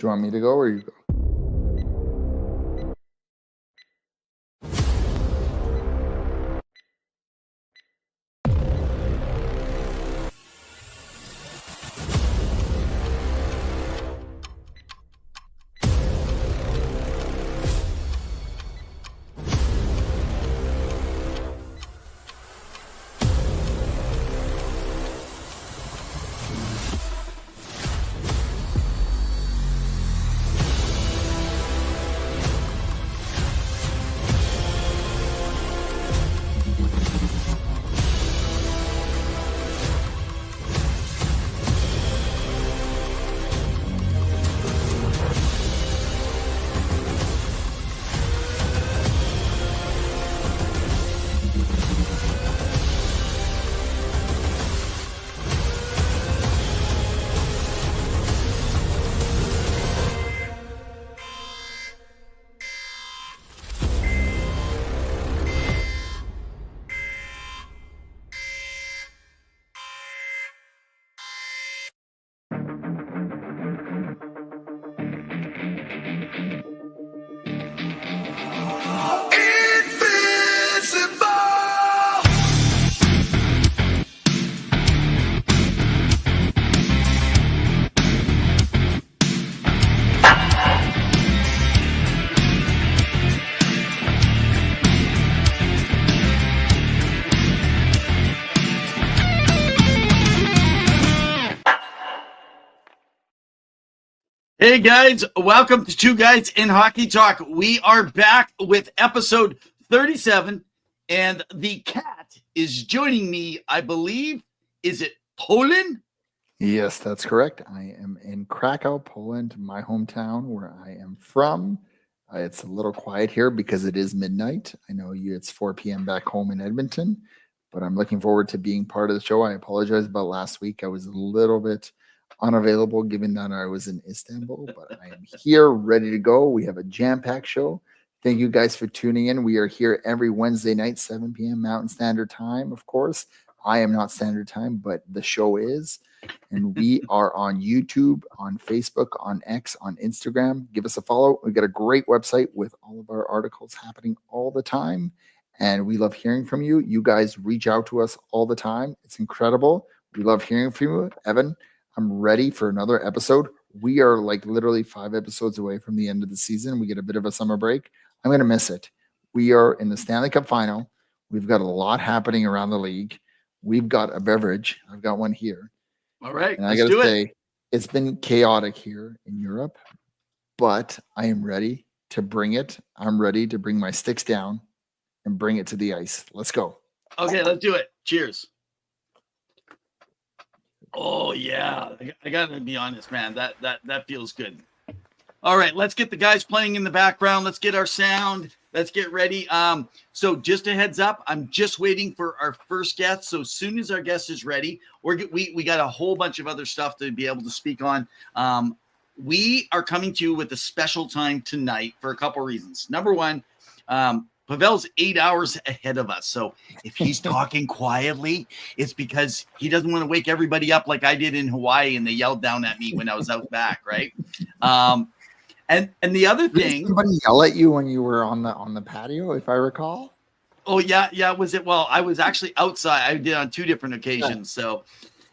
you want me to go or you go? Hey guys, welcome to Two Guys in Hockey Talk. We are back with episode 37, and the cat is joining me, I believe. Is it Poland? Yes, that's correct. I am in Krakow, Poland, my hometown where I am from. It's a little quiet here because it is midnight. I know it's 4 p.m. back home in Edmonton, but I'm looking forward to being part of the show. I apologize about last week. I was a little bit unavailable given that I was in Istanbul, but I am here ready to go. We have a jam-packed show. Thank you guys for tuning in. We are here every Wednesday night, 7 p.m. Mountain Standard Time, of course. I am not Standard Time, but the show is. And we are on YouTube, on Facebook, on X, on Instagram. Give us a follow. We've got a great website with all of our articles happening all the time. And we love hearing from you. You guys reach out to us all the time. It's incredible. We love hearing from you. Evan, I'm ready for another episode. We are like literally 5 episodes away from the end of the season. We get a bit of a summer break. I'm going to miss it. We are in the Stanley Cup final. We've got a lot happening around the league. We've got a beverage. I've got one here. All right. And I got to say, it's been chaotic here in Europe, but I am ready to bring it. I'm ready to bring my sticks down and bring it to the ice. Let's go. Okay, let's do it. Cheers. Oh yeah, I gotta be honest, man. That feels good. All right, let's get the guys playing in the background. Let's get our sound. Let's get ready. So just a heads up, I'm just waiting for our first guest. So as soon as our guest is ready, we got a whole bunch of other stuff to be able to speak on. We are coming to you with a special time tonight for a couple reasons. Number one, Pawel's 8 hours ahead of us. So if he's talking quietly, it's because he doesn't want to wake everybody up like I did in Hawaii and they yelled down at me when I was out back, right? And the other thing, did somebody yell at you when you were on the patio, if I recall? Oh yeah. Was it? Well, I was actually outside. I did on 2 different occasions. So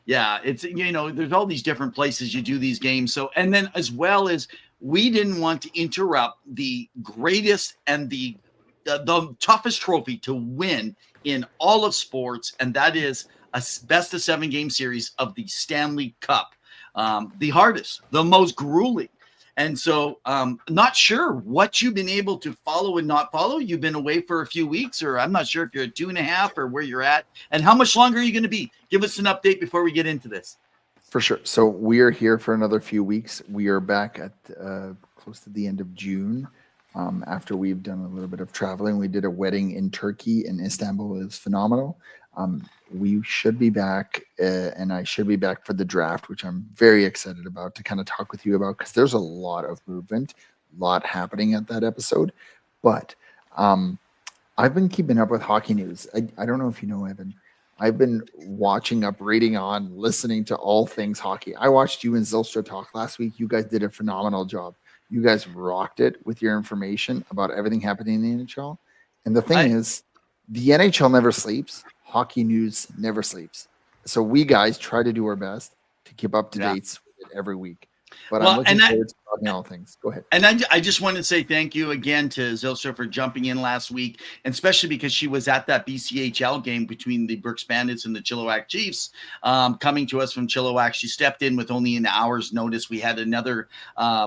yeah, it's, there's all these different places you do these games. So, and then as well as we didn't want to interrupt the greatest and the toughest trophy to win in all of sports, and that is a best of 7 game series of the Stanley Cup. The hardest, the most grueling. And so not sure what you've been able to follow and not follow. You've been away for a few weeks, or I'm not sure if you're at 2.5 or where you're at, and how much longer are you going to be? Give us an update before we get into this. For sure. So we are here for another few weeks. We are back at close to the end of June. After we've done a little bit of traveling, we did a wedding in Turkey and Istanbul. It was phenomenal. We should be back, and I should be back for the draft, which I'm very excited about to kind of talk with you about, because there's a lot of movement, a lot happening at that episode. But I've been keeping up with hockey news. I don't know if you know, Evan. I've been watching up, reading on, listening to all things hockey. I watched you and Zylstra talk last week. You guys did a phenomenal job. You guys rocked it with your information about everything happening in the NHL. And the thing is, the NHL never sleeps. Hockey news never sleeps. So we guys try to do our best to keep up to dates with it every week. But I'm looking forward to talking all things. Go ahead. And I just want to say thank you again to Zylstra for jumping in last week, and especially because she was at that BCHL game between the Berks Bandits and the Chilliwack Chiefs, coming to us from Chilliwack. She stepped in with only an hour's notice. We had another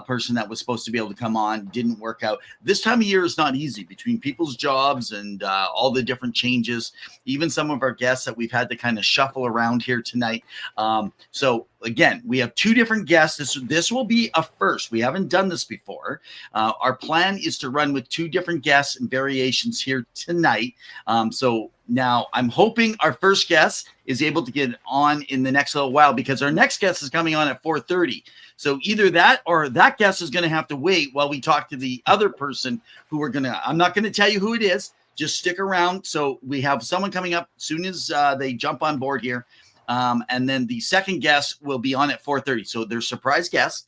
person that was supposed to be able to come on, didn't work out. This time of year is not easy between people's jobs and all the different changes, even some of our guests that we've had to kind of shuffle around here tonight. So again, we have two different guests. This will be a first. We haven't done this before. Our plan is to run with two different guests and variations here tonight. So now I'm hoping our first guest is able to get on in the next little while, because our next guest is coming on at 4:30. So either that or that guest is going to have to wait while we talk to the other person who I'm not going to tell you who it is. Just stick around. So we have someone coming up as soon as they jump on board here. And then the second guest will be on at 4:30. So they're surprise guests.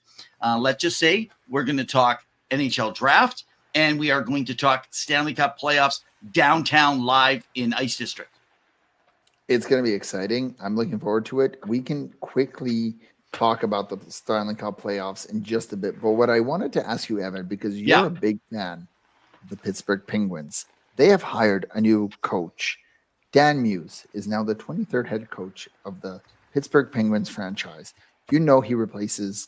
Let's just say we're going to talk NHL Draft, and we are going to talk Stanley Cup playoffs downtown live in Ice District. It's going to be exciting. I'm looking forward to it. We can quickly talk about the Stanley Cup playoffs in just a bit. But what I wanted to ask you, Evan, because you're a big fan of the Pittsburgh Penguins, they have hired a new coach. Dan Muse is now the 23rd head coach of the Pittsburgh Penguins franchise. You know he replaces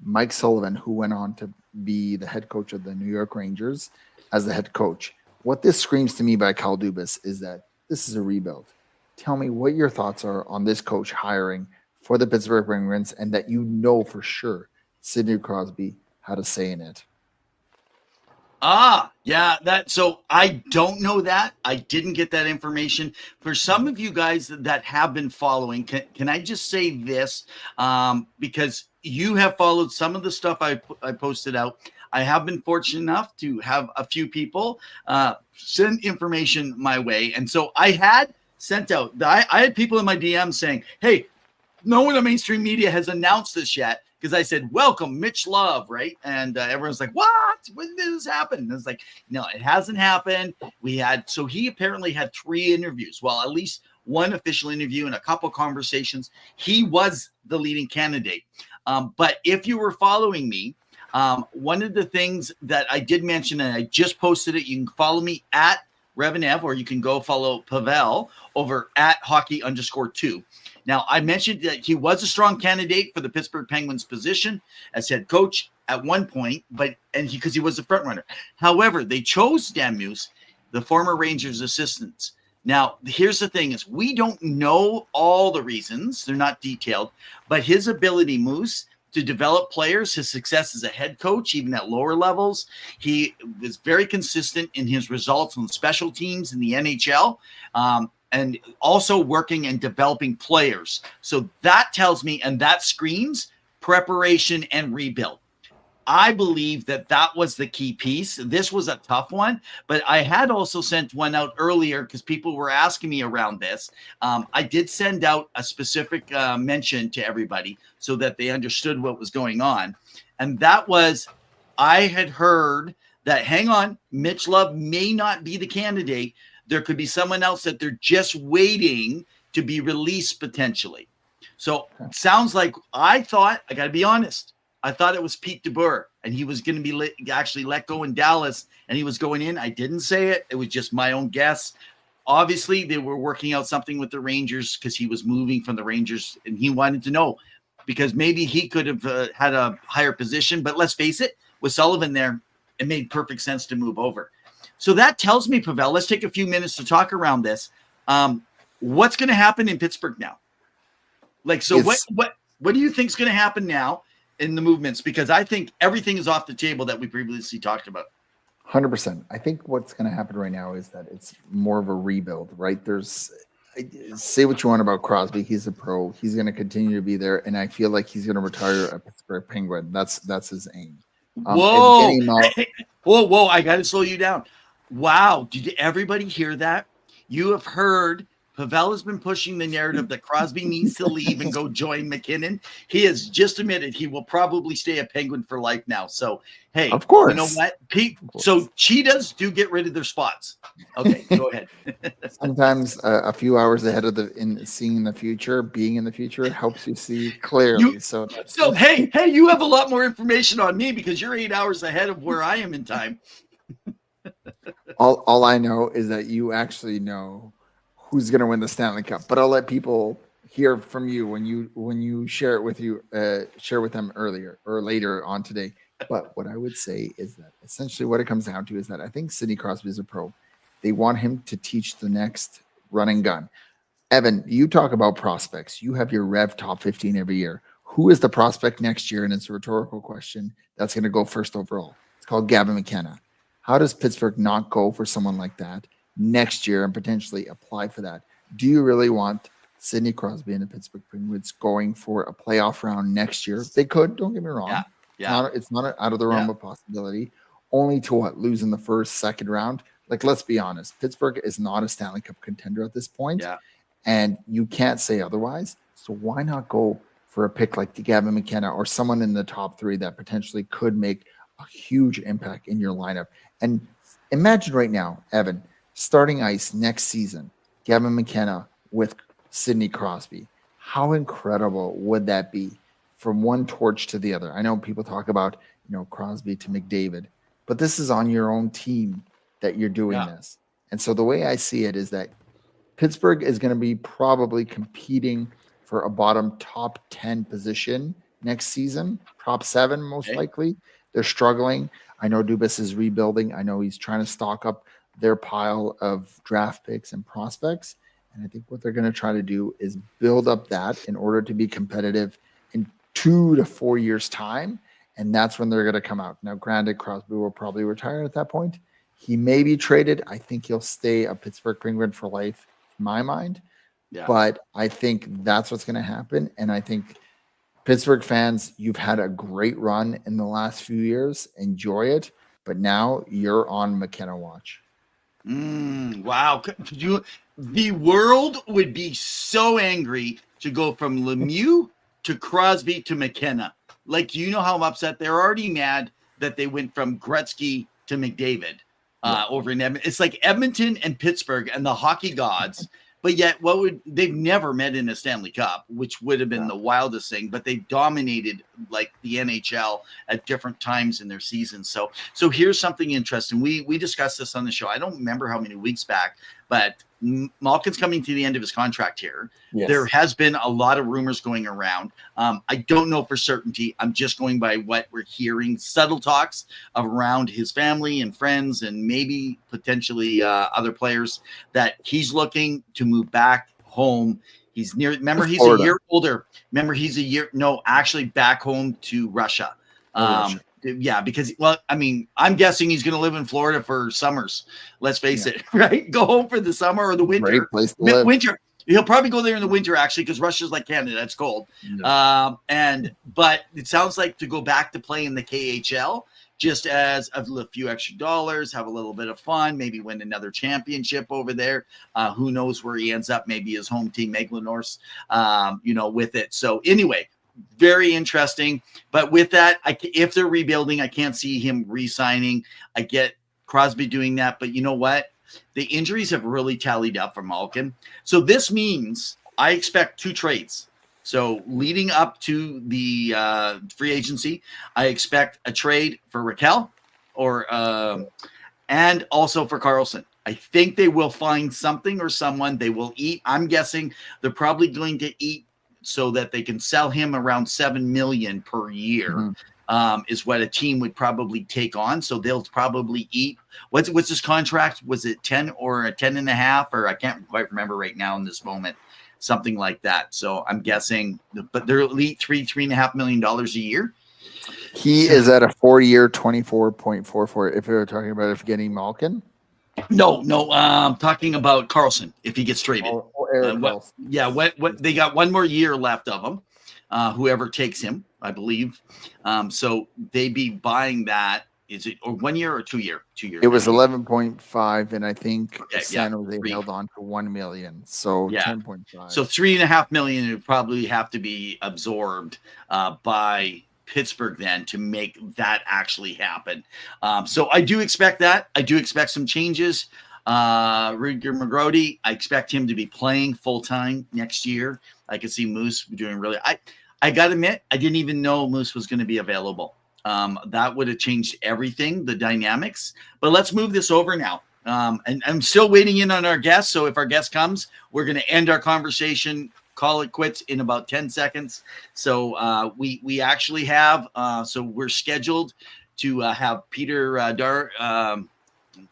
Mike Sullivan, who went on to be the head coach of the New York Rangers, as the head coach. What this screams to me by Kyle Dubas is that this is a rebuild. Tell me what your thoughts are on this coach hiring for the Pittsburgh Penguins, and that you know for sure Sidney Crosby had a say in it. So I don't know that. I didn't get that information. For some of you guys that have been following, can I just say this? Because you have followed some of the stuff I posted out. I have been fortunate enough to have a few people send information my way. And so I had sent out, I had people in my DM saying, hey, no one in mainstream media has announced this yet. Because I said, welcome, Mitch Love, right? And everyone's like, what? When did this happen? And it's like, no, it hasn't happened. So he apparently had 3 interviews. Well, at least one official interview and a couple conversations. He was the leading candidate. But if you were following me, one of the things that I did mention, and I just posted it, you can follow me at REV, or you can go follow Pawel over at hockey_2. Now, I mentioned that he was a strong candidate for the Pittsburgh Penguins position as head coach at one point, because he was the front runner. However, they chose Dan Muse, the former Rangers assistant. Now, here's the thing: is we don't know all the reasons; they're not detailed. But his ability, Moose, to develop players, his success as a head coach, even at lower levels, he was very consistent in his results on special teams in the NHL. And also working and developing players. So that tells me, and that screams preparation and rebuild. I believe that was the key piece. This was a tough one, but I had also sent one out earlier because people were asking me around this. I did send out a specific mention to everybody so that they understood what was going on. And that was, I had heard that, hang on, Mitch Love may not be the candidate. There could be someone else that they're just waiting to be released potentially. So it sounds like I got to be honest, I thought it was Pete DeBoer, and he was going to be actually let go in Dallas, and he was going in. I didn't say it. It was just my own guess. Obviously, they were working out something with the Rangers because he was moving from the Rangers, and he wanted to know because maybe he could have had a higher position. But let's face it, with Sullivan there, it made perfect sense to move over. So that tells me, Pawel, let's take a few minutes to talk around this. What's going to happen in Pittsburgh now? What do you think is going to happen now in the movements? Because I think everything is off the table that we previously talked about. 100%. I think what's going to happen right now is that it's more of a rebuild, right? Say what you want about Crosby. He's a pro. He's going to continue to be there. And I feel like he's going to retire a Pittsburgh Penguin. That's his aim. Whoa. I got to slow you down. Wow. Did everybody hear that? You have heard Pavel has been pushing the narrative that Crosby needs to leave and go join McKinnon. He has just admitted he will probably stay a Penguin for life now. So, hey, of course, you know what, Pete? So cheetahs do get rid of their spots. Okay, go ahead. Sometimes a few hours ahead of seeing the future, being in the future helps you see clearly. Hey, you have a lot more information on me because you're 8 hours ahead of where I am in time. All I know is that you actually know who's going to win the Stanley Cup, but I'll let people hear from you when you share it with share with them earlier or later on today. But what I would say is that essentially what it comes down to is that I think Sidney Crosby is a pro. They want him to teach the next run and gun. Evan, you talk about prospects. You have your Rev top 15 every year. Who is the prospect next year? And it's a rhetorical question that's going to go first overall. It's called Gavin McKenna. How does Pittsburgh not go for someone like that next year and potentially apply for that? Do you really want Sidney Crosby and the Pittsburgh Penguins going for a playoff round next year? They could, don't get me wrong. Yeah. It's not out of the realm of possibility. Only to lose in the first, second round. Like, let's be honest. Pittsburgh is not a Stanley Cup contender at this point. Yeah. And you can't say otherwise. So why not go for a pick like Gavin McKenna or someone in the top 3 that potentially could make a huge impact in your lineup? And imagine right now, Evan, starting ice next season, Gavin McKenna with Sidney Crosby. How incredible would that be from one torch to the other? I know people talk about, Crosby to McDavid, but this is on your own team that you're doing this. And so the way I see it is that Pittsburgh is going to be probably competing for a bottom top 10 position next season, top 7 most likely. They're struggling. I know Dubas is rebuilding. I know he's trying to stock up their pile of draft picks and prospects. And I think what they're going to try to do is build up that in order to be competitive in 2 to 4 years' time. And that's when they're going to come out. Now, granted, Crosby will probably retire at that point. He may be traded. I think he'll stay a Pittsburgh Penguin for life, in my mind. Yeah. But I think that's what's going to happen. And I think Pittsburgh fans, you've had a great run in the last few years. Enjoy it. But now you're on McKenna watch. Wow. The world would be so angry to go from Lemieux to Crosby to McKenna. Like, you know how I'm upset? They're already mad that they went from Gretzky to McDavid over in Edmonton. It's like Edmonton and Pittsburgh and the hockey gods. But yet, they've never met in a Stanley Cup, which would have been the wildest thing. But they dominated like the NHL at different times in their season. So here's something interesting. We discussed this on the show. I don't remember how many weeks back, but Malkin's coming to the end of his contract here. Yes. There has been a lot of rumors going around. I don't know for certainty. I'm just going by what we're hearing. Subtle talks around his family and friends and maybe potentially other players that he's looking to move back home. He's he's a year older. Actually back home to Russia. Russia. Yeah, because, I'm guessing he's going to live in Florida for summers. Let's face it, right? Go home for the summer or the winter. Great place to live. Winter. He'll probably go there in the winter, actually, because Russia's like Canada. It's cold. Yeah. But it sounds like to go back to play in the KHL, just as a few extra dollars, have a little bit of fun, maybe win another championship over there. Who knows where he ends up? Maybe his home team, Megalonorsk, with it. So anyway, very interesting. But with that, if they're rebuilding, I can't see him re-signing. I get Crosby doing that. But you know what? The injuries have really tallied up for Malkin. So this means I expect 2 trades. So leading up to the free agency, I expect a trade for Raquel and also for Carlson. I think they will find something or someone they will eat. I'm guessing they're probably going to eat so that they can sell him around $7 million per year, is what a team would probably take on. So they'll probably eat. What's his contract? Was it 10 or a 10.5? Or I can't quite remember right now in this moment. Something like that. So I'm guessing, but they're elite $3.5 million a year. He is at a 4-year, 24.44. If you're talking about getting Malkin. No, I'm talking about Carlson if he gets traded. What they got 1 more year left of him. Whoever takes him, I believe. So they'd be buying that Is it or 1 year or 2 year? 2 years. It was 11.5, and I think Okay, San Jose 3. held on for 1 million, so Yeah. 10.5. So $3.5 million would probably have to be absorbed by Pittsburgh then to make that actually happen. So I do expect that. I do expect some changes. Rudiger McGrody, I expect him to be playing full time next year. I could see Moose doing really. I got to admit, I didn't even know Moose was going to be available. That would have changed everything, the dynamics. But let's move this over now. And I'm still waiting in on our guest. So if our guest comes, we're going to end our conversation, call it quits in about 10 seconds. So we actually have, so we're scheduled to have Peter Dar.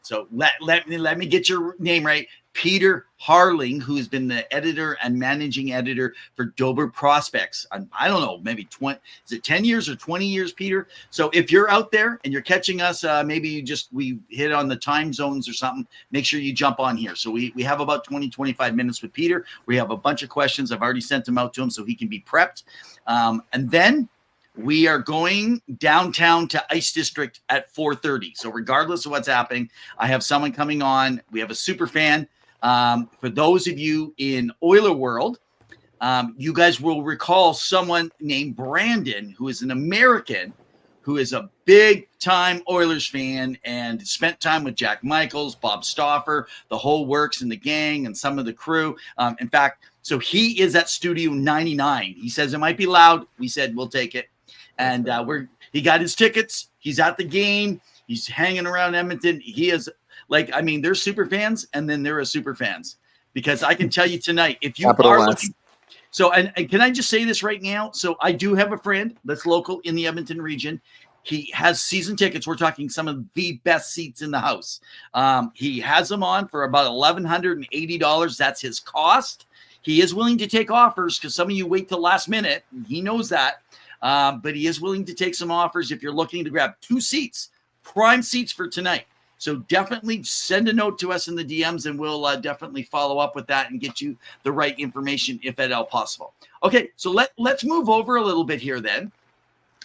So let me get your name right. Peter Harling, who's been the editor and managing editor for Dober Prospects. I don't know, maybe 20, is it 10 years or 20 years, Peter? So if you're out there and you're catching us, maybe we hit on the time zones or something, make sure you jump on here. So we have about 20, 25 minutes with Peter. We have a bunch of questions. I've already sent them out to him so he can be prepped. And then we are going downtown to Ice District at 4:30. So regardless of what's happening, I have someone coming on. We have a super fan. For those of you in Oiler world, you guys will recall someone named Brandon, who is an American, who is a big-time Oilers fan and spent time with Jack Michaels, Bob Stauffer, the whole works and the gang and some of the crew. In fact, so he is at Studio 99. He says it might be loud. We said we'll take it. And he got his tickets. He's at the game. He's hanging around Edmonton. He is they're super fans, and then there are super fans, because I can tell you tonight, if you are looking. So, and can I just say this right now? So I do have a friend that's local in the Edmonton region. He has season tickets. We're talking some of the best seats in the house. He has them on for about $1,180. That's his cost. He is willing to take offers, because some of you wait till last minute. He knows that. But he is willing to take some offers if you're looking to grab 2 seats, prime seats for tonight. So definitely send a note to us in the DMs, and we'll definitely follow up with that and get you the right information if at all possible. Okay, so let's move over a little bit here then.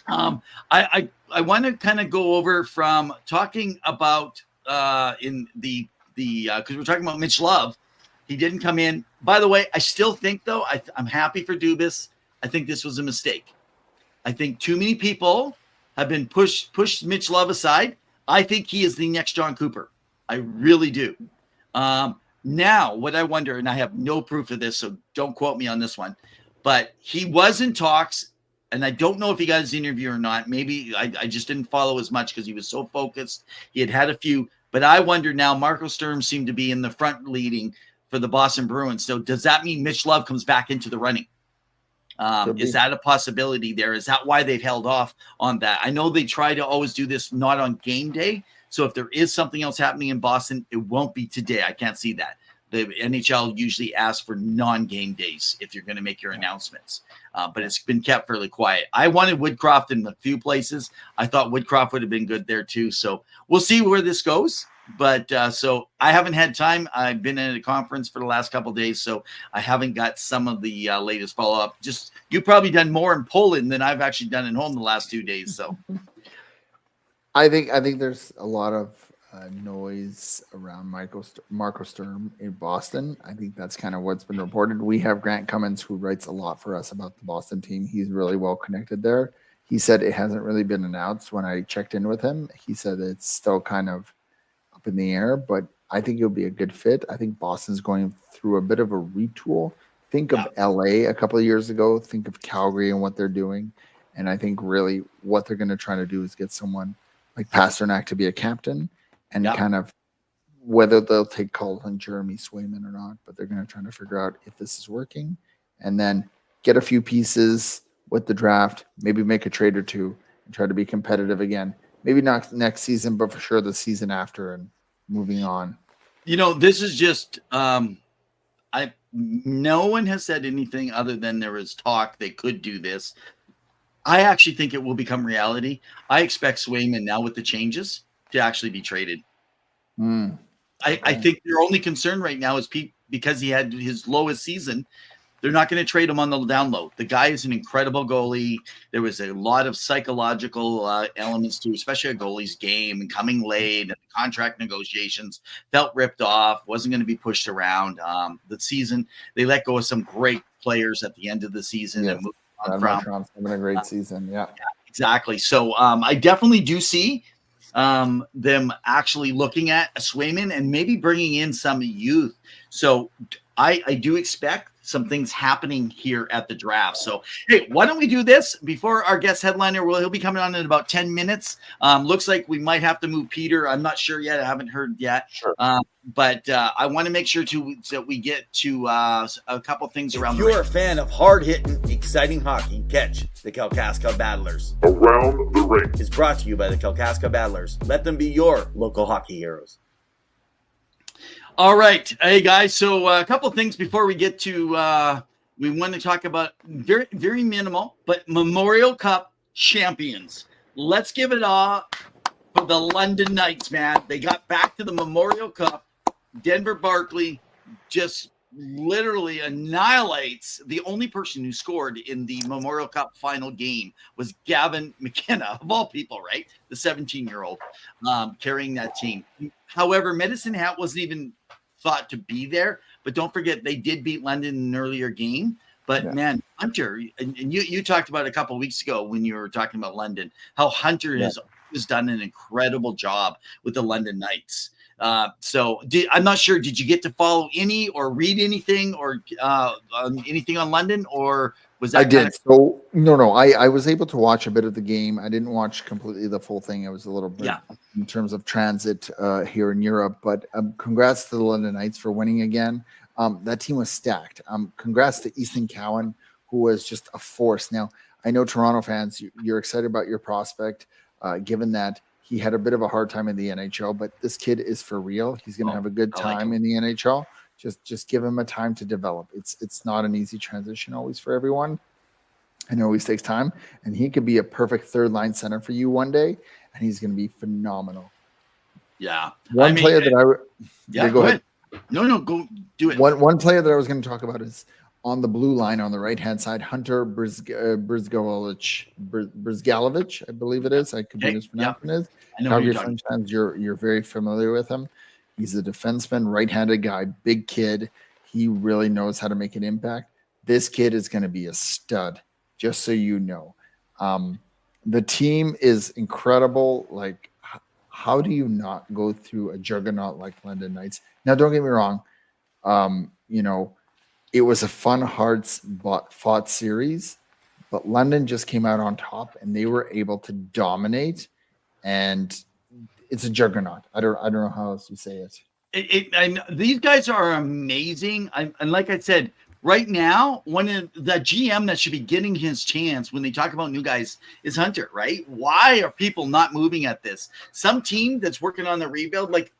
I want to kind of go over from talking about in the because we're talking about Mitch Love. He didn't come in. By the way, I still think, though, I'm happy for Dubas. I think this was a mistake. I think too many people have been pushed Mitch Love aside. I think he is the next John Cooper. I really do. Now, what I wonder, and I have no proof of this, so don't quote me on this one, but he was in talks, and I don't know if he got his interview or not. Maybe I just didn't follow as much because he was so focused. He had a few, but I wonder now, Marco Sturm seemed to be in the front leading for the Boston Bruins. So does that mean Mitch Love comes back into the running? Is that a possibility there? Is that why they've held off on that? I know they try to always do this not on game day. So if there is something else happening in Boston, it won't be today. I can't see that. The NHL usually asks for non-game days if you're going to make your announcements. But it's been kept fairly quiet. I wanted Woodcroft in a few places. I thought Woodcroft would have been good there too. So we'll see where this goes. But so I haven't had time. I've been at a conference for the last couple of days, so I haven't got some of the latest follow-up. Just you've probably done more in Poland than I've actually done at home the last 2 days. So I think there's a lot of noise around Marco Sturm in Boston. I think that's kind of what's been reported. We have Grant Cummins, who writes a lot for us about the Boston team. He's really well connected there. He said it hasn't really been announced. When I checked in with him, he said it's still kind of up in the air, but I think it'll be a good fit. I think Boston's going through a bit of a retool. Think of LA a couple of years ago. Think of Calgary and what they're doing. And I think really what they're going to try to do is get someone like Pasternak to be a captain, and kind of whether they'll take Colin Jeremy Swayman or not, but they're going to try to figure out if this is working, and then get a few pieces with the draft, maybe make a trade or two and try to be competitive again. Maybe not next season, but for sure the season after, and moving on. You know, this is just no one has said anything other than there was talk they could do this. I actually think it will become reality. I expect Swayman now with the changes to actually be traded. I think their only concern right now is because he had his lowest season. They're not going to trade him on the down low. The guy is an incredible goalie. There was a lot of psychological elements to, especially a goalie's game, and coming late, and contract negotiations, felt ripped off, wasn't going to be pushed around. The season, they let go of some great players at the end of the season and moved on from. Having a great season. Yeah, exactly. So I definitely do see them actually looking at a Swayman and maybe bringing in some youth. So I do expect some things happening here at the draft. So, hey, why don't we do this before our guest headliner? He'll be coming on in about 10 minutes. Looks like we might have to move Peter. I'm not sure yet. I haven't heard yet. Sure. But I want to make sure that we get to a couple things around. If you're a fan of hard-hitting, exciting hockey, catch the Kalkaska Battlers. Around the Rink Is brought to you by the Kalkaska Battlers. Let them be your local hockey heroes. All right. Hey, guys. So a couple of things before we get to we want to talk about very, very minimal, but Memorial Cup champions. Let's give it up for the London Knights, man. They got back to the Memorial Cup. Denver Barkley just literally annihilates. The only person who scored in the Memorial Cup final game was Gavin McKenna, of all people, right? The 17-year-old carrying that team. However, Medicine Hat wasn't even thought to be there, but don't forget they did beat London in an earlier game. But man, Hunter, and you talked about a couple of weeks ago when you were talking about London, how Hunter has done an incredible job with the London Knights. So I'm not sure, did you get to follow any or read anything or anything on London, or was that? I did. So no, I was able to watch a bit of the game. I didn't watch completely the full thing. I was a little bit in terms of transit here in Europe, but congrats to the London Knights for winning again. That team was stacked. Congrats to Easton Cowan, who was just a force. Now, I know Toronto fans, you're excited about your prospect, given that he had a bit of a hard time in the NHL, but this kid is for real. He's going to have a good time in the NHL. Just give him a time to develop. It's not an easy transition always for everyone. And it always takes time. And he could be a perfect third line center for you one day, and he's going to be phenomenal. Yeah. One player that go ahead. No, go do it. One player that I was going to talk about is on the blue line on the right-hand side, Hunter Brzgalevich, I believe it is. I could be mispronouncing it. I know you're very familiar with him. He's a defenseman, right-handed guy, big kid. He really knows how to make an impact. This kid is going to be a stud, just so you know. The team is incredible. Like, how do you not go through a juggernaut like London Knights? Now, don't get me wrong. It was a fun, hard-fought series, but London just came out on top, and they were able to dominate. And it's a juggernaut. I don't know how else you say it. These guys are amazing. And like I said, right now, one of the GM that should be getting his chance when they talk about new guys is Hunter, right? Why are people not moving at this? Some team that's working on the rebuild, like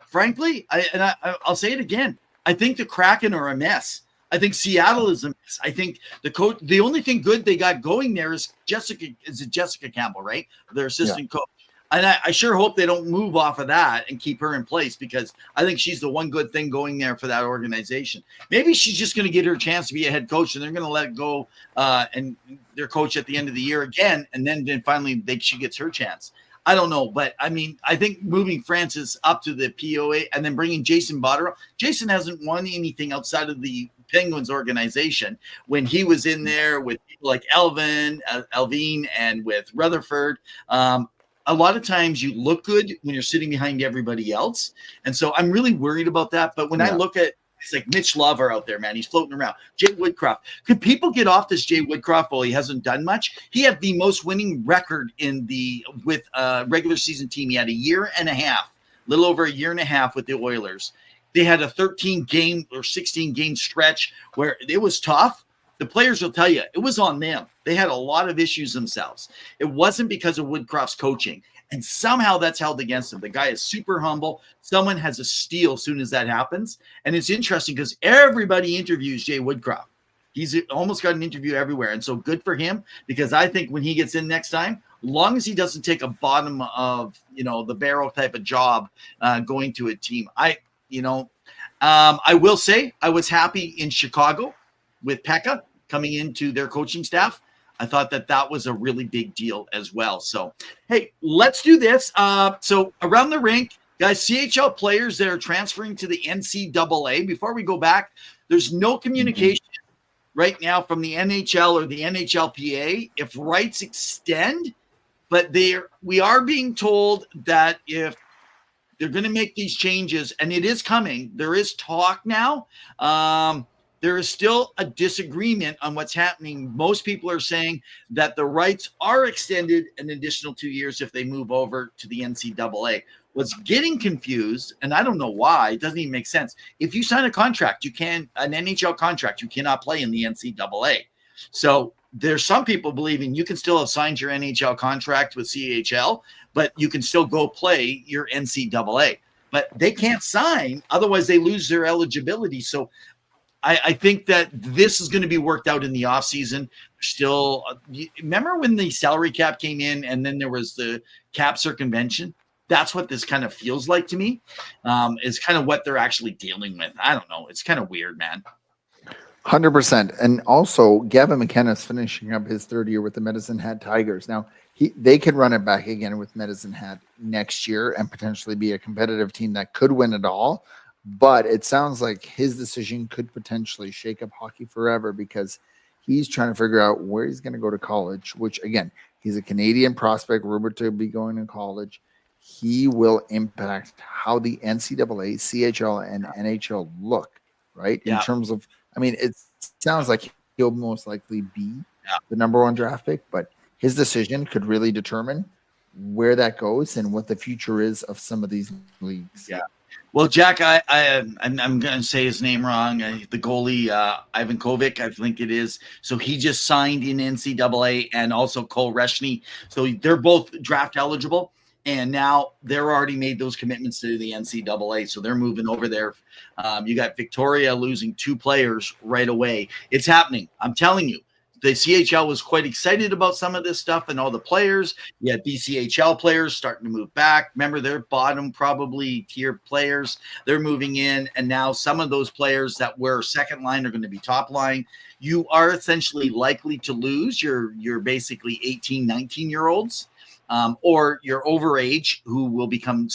frankly, I'll say it again. I think the Kraken are a mess. I think Seattle is a mess. I think the only thing good they got going there is Jessica Campbell, right? Their assistant coach. And I sure hope they don't move off of that and keep her in place, because I think she's the one good thing going there for that organization. Maybe she's just going to get her chance to be a head coach, and they're going to let it go and their coach at the end of the year again. And then finally she gets her chance. I don't know. But I mean, I think moving Francis up to the POA and then bringing Jason Botterill. Jason hasn't won anything outside of the Penguins organization. When he was in there with people like Elvin, and with Rutherford, a lot of times you look good when you're sitting behind everybody else. And so I'm really worried about that. But when I look at, it's like Mitch Lover out there, man, he's floating around. Jay Woodcroft. Could people get off this Jay Woodcroft while he hasn't done much? He had the most winning record with a regular season team. He had a year and a half, little over a year and a half with the Oilers. They had a 13-game or 16-game stretch where it was tough. The players will tell you it was on them. They had a lot of issues themselves. It wasn't because of Woodcroft's coaching. And somehow that's held against him. The guy is super humble. Someone has a steal as soon as that happens. And it's interesting because everybody interviews Jay Woodcroft. He's almost got an interview everywhere. And so good for him, because I think when he gets in next time, long as he doesn't take a bottom of, the barrel type of job going to a team. I will say I was happy in Chicago. with Pekka coming into their coaching staff. I thought that was a really big deal as well. So, hey, let's do this. So around the rink, guys, CHL players that are transferring to the NCAA. Before we go back, there's no communication right now from the NHL or the NHLPA if rights extend, but we are being told that if they're going to make these changes, and it is coming, there is talk now. There is still a disagreement on what's happening. Most people are saying that the rights are extended an additional 2 years if they move over to the NCAA. What's getting confused, and I don't know why, it doesn't even make sense. If you sign a contract, an NHL contract, you cannot play in the NCAA. So there's some people believing you can still have signed your NHL contract with CHL, but you can still go play your NCAA. But they can't sign, otherwise they lose their eligibility. So I think that this is going to be worked out in the offseason. Still, remember when the salary cap came in and then there was the cap circumvention? That's what this kind of feels like to me, is kind of what they're actually dealing with. I don't know. It's kind of weird, man. 100%. And also, Gavin McKenna is finishing up his third year with the Medicine Hat Tigers. Now, they could run it back again with Medicine Hat next year and potentially be a competitive team that could win it all. But it sounds like his decision could potentially shake up hockey forever because he's trying to figure out where he's going to go to college, which, again, he's a Canadian prospect, rumored to be going to college. He will impact how the NCAA, CHL, and NHL look, right? Yeah. In terms of, I mean, it sounds like he'll most likely be the number one draft pick, but his decision could really determine where that goes and what the future is of some of these leagues. Yeah. Well, Jack, I'm going to say his name wrong. The goalie, Ivan Kovic, I think it is. So he just signed in NCAA, and also Cole Reshney. So they're both draft eligible, and now they're already made those commitments to the NCAA. So they're moving over there. You got Victoria losing 2 players right away. It's happening. I'm telling you. The CHL was quite excited about some of this stuff and all the players. You had BCHL players starting to move back. Remember, they're bottom probably tier players. They're moving in, and now some of those players that were second line are going to be top line. You are essentially likely to lose your basically 18, 19-year-olds or your overage who will become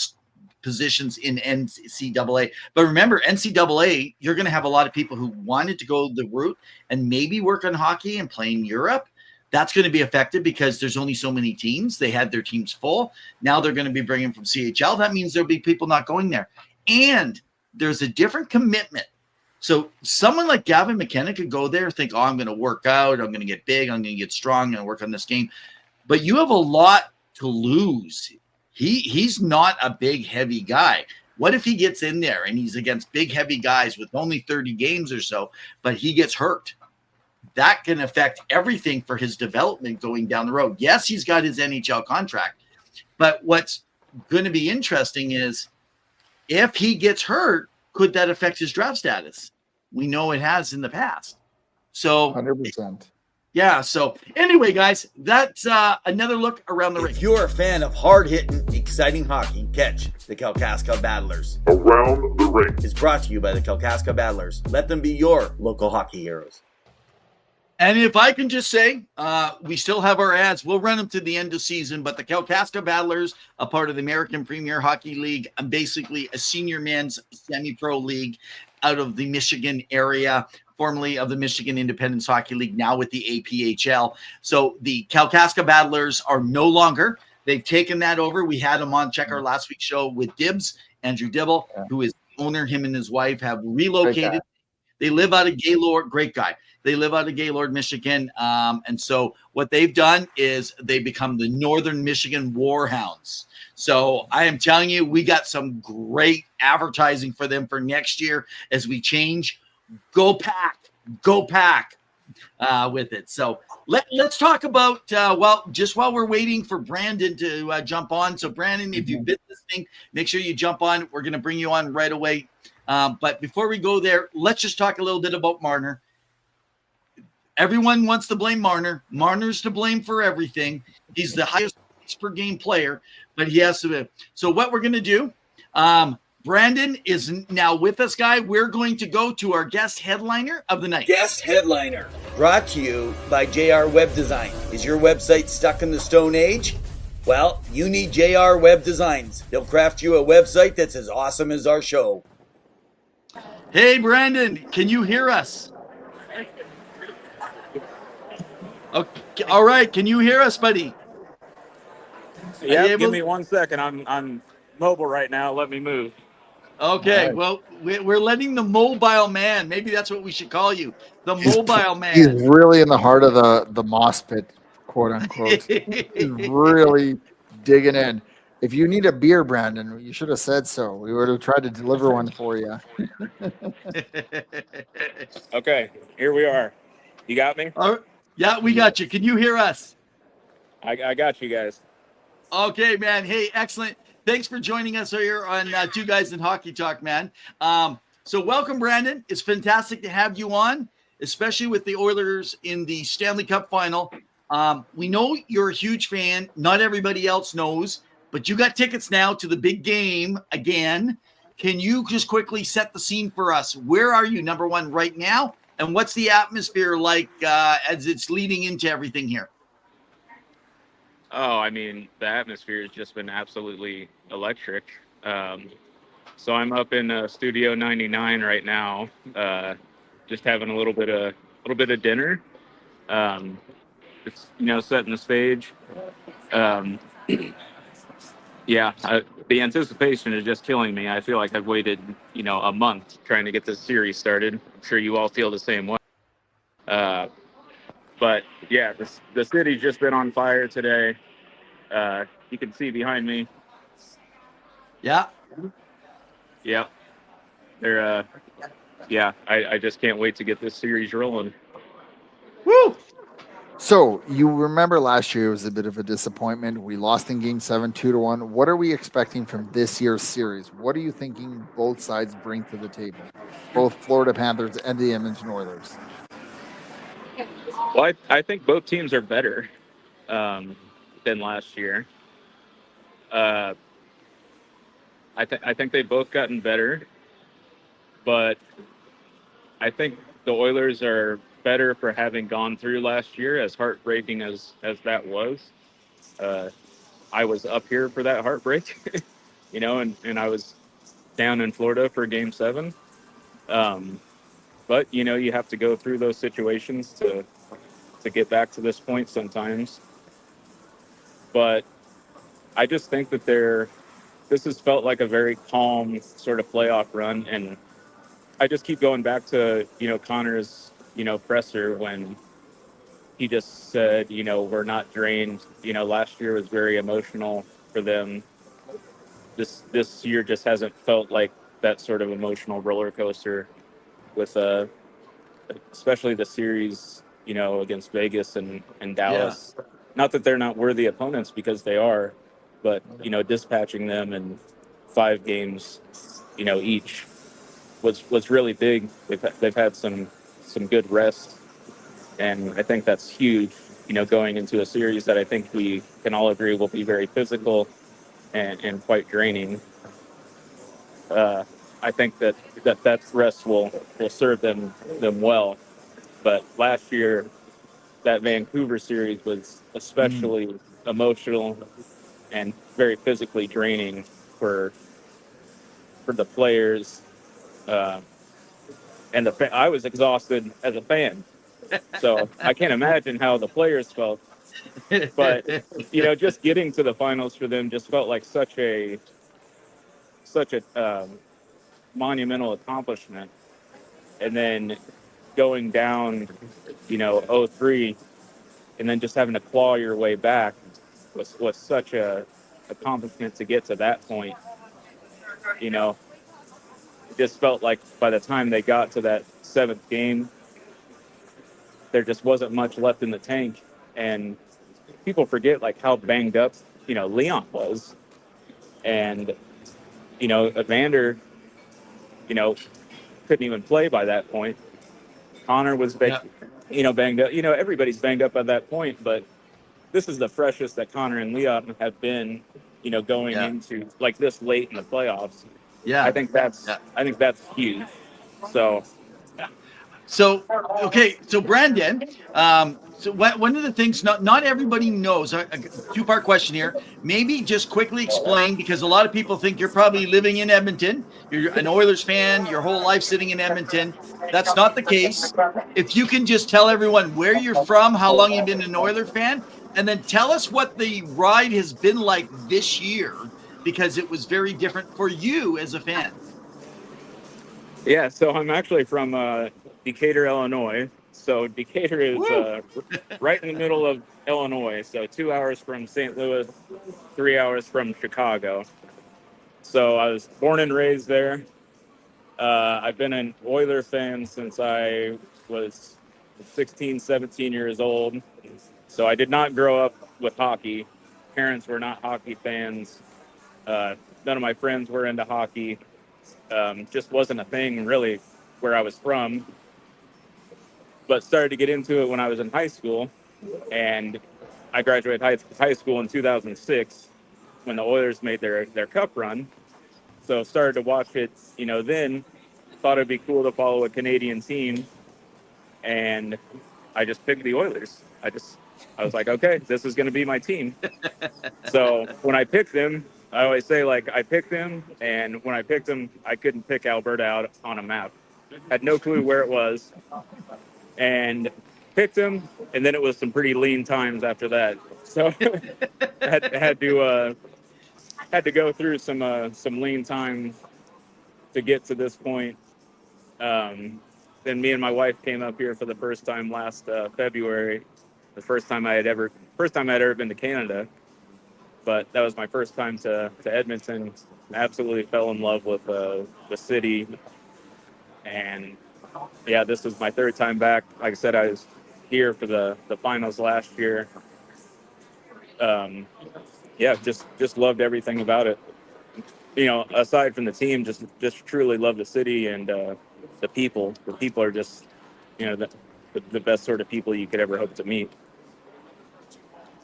positions in NCAA. But remember, NCAA, you're going to have a lot of people who wanted to go the route and maybe work on hockey and play in Europe. That's going to be affected because there's only so many teams. They had their teams full. Now they're going to be bringing from CHL. That means there'll be people not going there. And there's a different commitment. So someone like Gavin McKenna could go there and think, oh, I'm going to work out. I'm going to get big. I'm going to get strong. I'm going to work on this game. But you have a lot to lose. He's not a big, heavy guy. What if he gets in there and he's against big, heavy guys with only 30 games or so, but he gets hurt? That can affect everything for his development going down the road. Yes, he's got his NHL contract, but what's going to be interesting is if he gets hurt, could that affect his draft status? We know it has in the past. So 100%. Yeah. So anyway, guys, that's another look around the rink. If you're a fan of hard-hitting, exciting hockey, catch the Kalkaska Battlers. Around the Rink Is brought to you by the Kalkaska Battlers. Let them be your local hockey heroes. And if I can just say, we still have our ads. We'll run them to the end of season, but the Kalkaska Battlers, a part of the American Premier Hockey League, and basically a senior men's semi-pro league out of the Michigan area, formerly of the Michigan Independence Hockey League, now with the APHL. So the Kalkaska Battlers are no longer. They've taken that over. We had them on. Check our last week's show with Dibbs, Andrew Dibble, who is the owner. Him and his wife have relocated. They live out of Gaylord. Great guy. They live out of Gaylord, Michigan. And so what they've done is they become the Northern Michigan Warhounds. So I am telling you, we got some great advertising for them for next year as we change. Go pack with it. So let's talk about, just while we're waiting for Brandon to jump on. So Brandon, if you've been listening, make sure you jump on. We're going to bring you on right away. But before we go there, let's just talk a little bit about Marner. Everyone wants to blame Marner. Marner's to blame for everything. He's the highest points per game player, but he has to. So what we're going to do, Brandon is now with us, guy. We're going to go to our guest headliner of the night. Guest headliner, brought to you by JR Web Design. Is your website stuck in the Stone Age? Well, you need JR Web Designs. They'll craft you a website that's as awesome as our show. Hey, Brandon, can you hear us? Okay, all right, can you hear us, buddy? Yeah, give me 1 second. I'm mobile right now. Let me move. Okay, Right. well, we're letting the mobile man, maybe that's what we should call you, the mobile He's man. really in the heart of the moss pit, quote unquote. He's really digging in. If you need a beer, Brandon, you should have said so. We would have tried to deliver one for you. Okay, here we are. You got me? All right. Yeah, we got you. Can you hear us? I got you guys. Okay, man. Hey, excellent. Thanks for joining us here on Two Guys in Hockey Talk, man. So welcome, Brandon. It's fantastic to have you on, especially with the Oilers in the Stanley Cup final. We know you're a huge fan. Not everybody else knows, but you got tickets now to the big game again. Can you just quickly set the scene for us? Where are you, number one, right now? And what's the atmosphere like as it's leading into everything here? Oh, I mean, the atmosphere has just been absolutely electric. So I'm up in Studio 99 right now, just having a little bit of dinner. It's setting the stage. Yeah, the anticipation is just killing me. I feel like I've waited, a month trying to get this series started. I'm sure you all feel the same way. But yeah, the city's just been on fire today. You can see behind me. Yeah. Yep. They're, yeah, I just can't wait to get this series rolling. Woo! So you remember last year was a bit of a disappointment. We lost in Game 7, 2-1. What are we expecting from this year's series? What are you thinking both sides bring to the table, both Florida Panthers and the Edmonton Oilers? Well, I think both teams are better than last year. I think they've both gotten better, but I think the Oilers are better for having gone through last year, as heartbreaking as that was. I was up here for that heartbreak, and I was down in Florida for Game 7. But you have to go through those situations to get back to this point sometimes. But I just think that this has felt like a very calm sort of playoff run, and I just keep going back to Connor's presser when he just said we're not drained. Last year was very emotional for them. This year just hasn't felt like that sort of emotional roller coaster with especially the series against Vegas and Dallas. Yeah. Not that they're not worthy opponents, because they are, but dispatching them in 5 games each was really big. They've had some good rest, and I think that's huge, going into a series that I think we can all agree will be very physical and quite draining. I think that rest will serve them well. But last year, that Vancouver series was especially emotional and very physically draining for the players. And I was exhausted as a fan, so I can't imagine how the players felt. But just getting to the finals for them just felt like such a monumental accomplishment. And then going down, 0-3, and then just having to claw your way back was such a accomplishment to get to that point. It just felt like by the time they got to that 7th game, there just wasn't much left in the tank. And people forget how banged up, Leon was. And, Evander, couldn't even play by that point. Connor was banged up. Everybody's banged up at that point, but this is the freshest that Connor and Leon have been, going into this late in the playoffs. Yeah. I think that's huge. So So, okay. So Brandon, so one of the things not everybody knows, a two-part question here. Maybe just quickly explain, because a lot of people think you're probably living in Edmonton. You're an Oilers fan, your whole life sitting in Edmonton. That's not the case. If you can just tell everyone where you're from, how long you've been an Oiler fan, and then tell us what the ride has been like this year, because it was very different for you as a fan. yeah, so I'm actually from Decatur, Illinois. So Decatur is right in the middle of Illinois. So 2 hours from St. Louis, 3 hours from Chicago. So I was born and raised there. I've been an Oiler fan since I was 16, 17 years old. So I did not grow up with hockey. Parents were not hockey fans. None of my friends were into hockey. Just wasn't a thing really where I was from. But started to get into it when I was in high school. And I graduated high school in 2006 when the Oilers made their cup run. So started to watch it, then thought it'd be cool to follow a Canadian team. And I just picked the Oilers. I was like, okay, this is going to be my team. So when I picked them, I always say, like, I picked them. And when I picked them, I couldn't pick Alberta out on a map. Had no clue where it was. And picked them. And then it was some pretty lean times after that. So had to go through some lean time to get to this point. Then me and my wife came up here for the first time last February. The first time I'd ever been to Canada, but that was my first time to Edmonton. Absolutely fell in love with the city, and yeah, this was my third time back. Like I said, I was here for the finals last year. Yeah, just loved everything about it. Aside from the team, just truly love the city and the people. The people are just, the best sort of people you could ever hope to meet.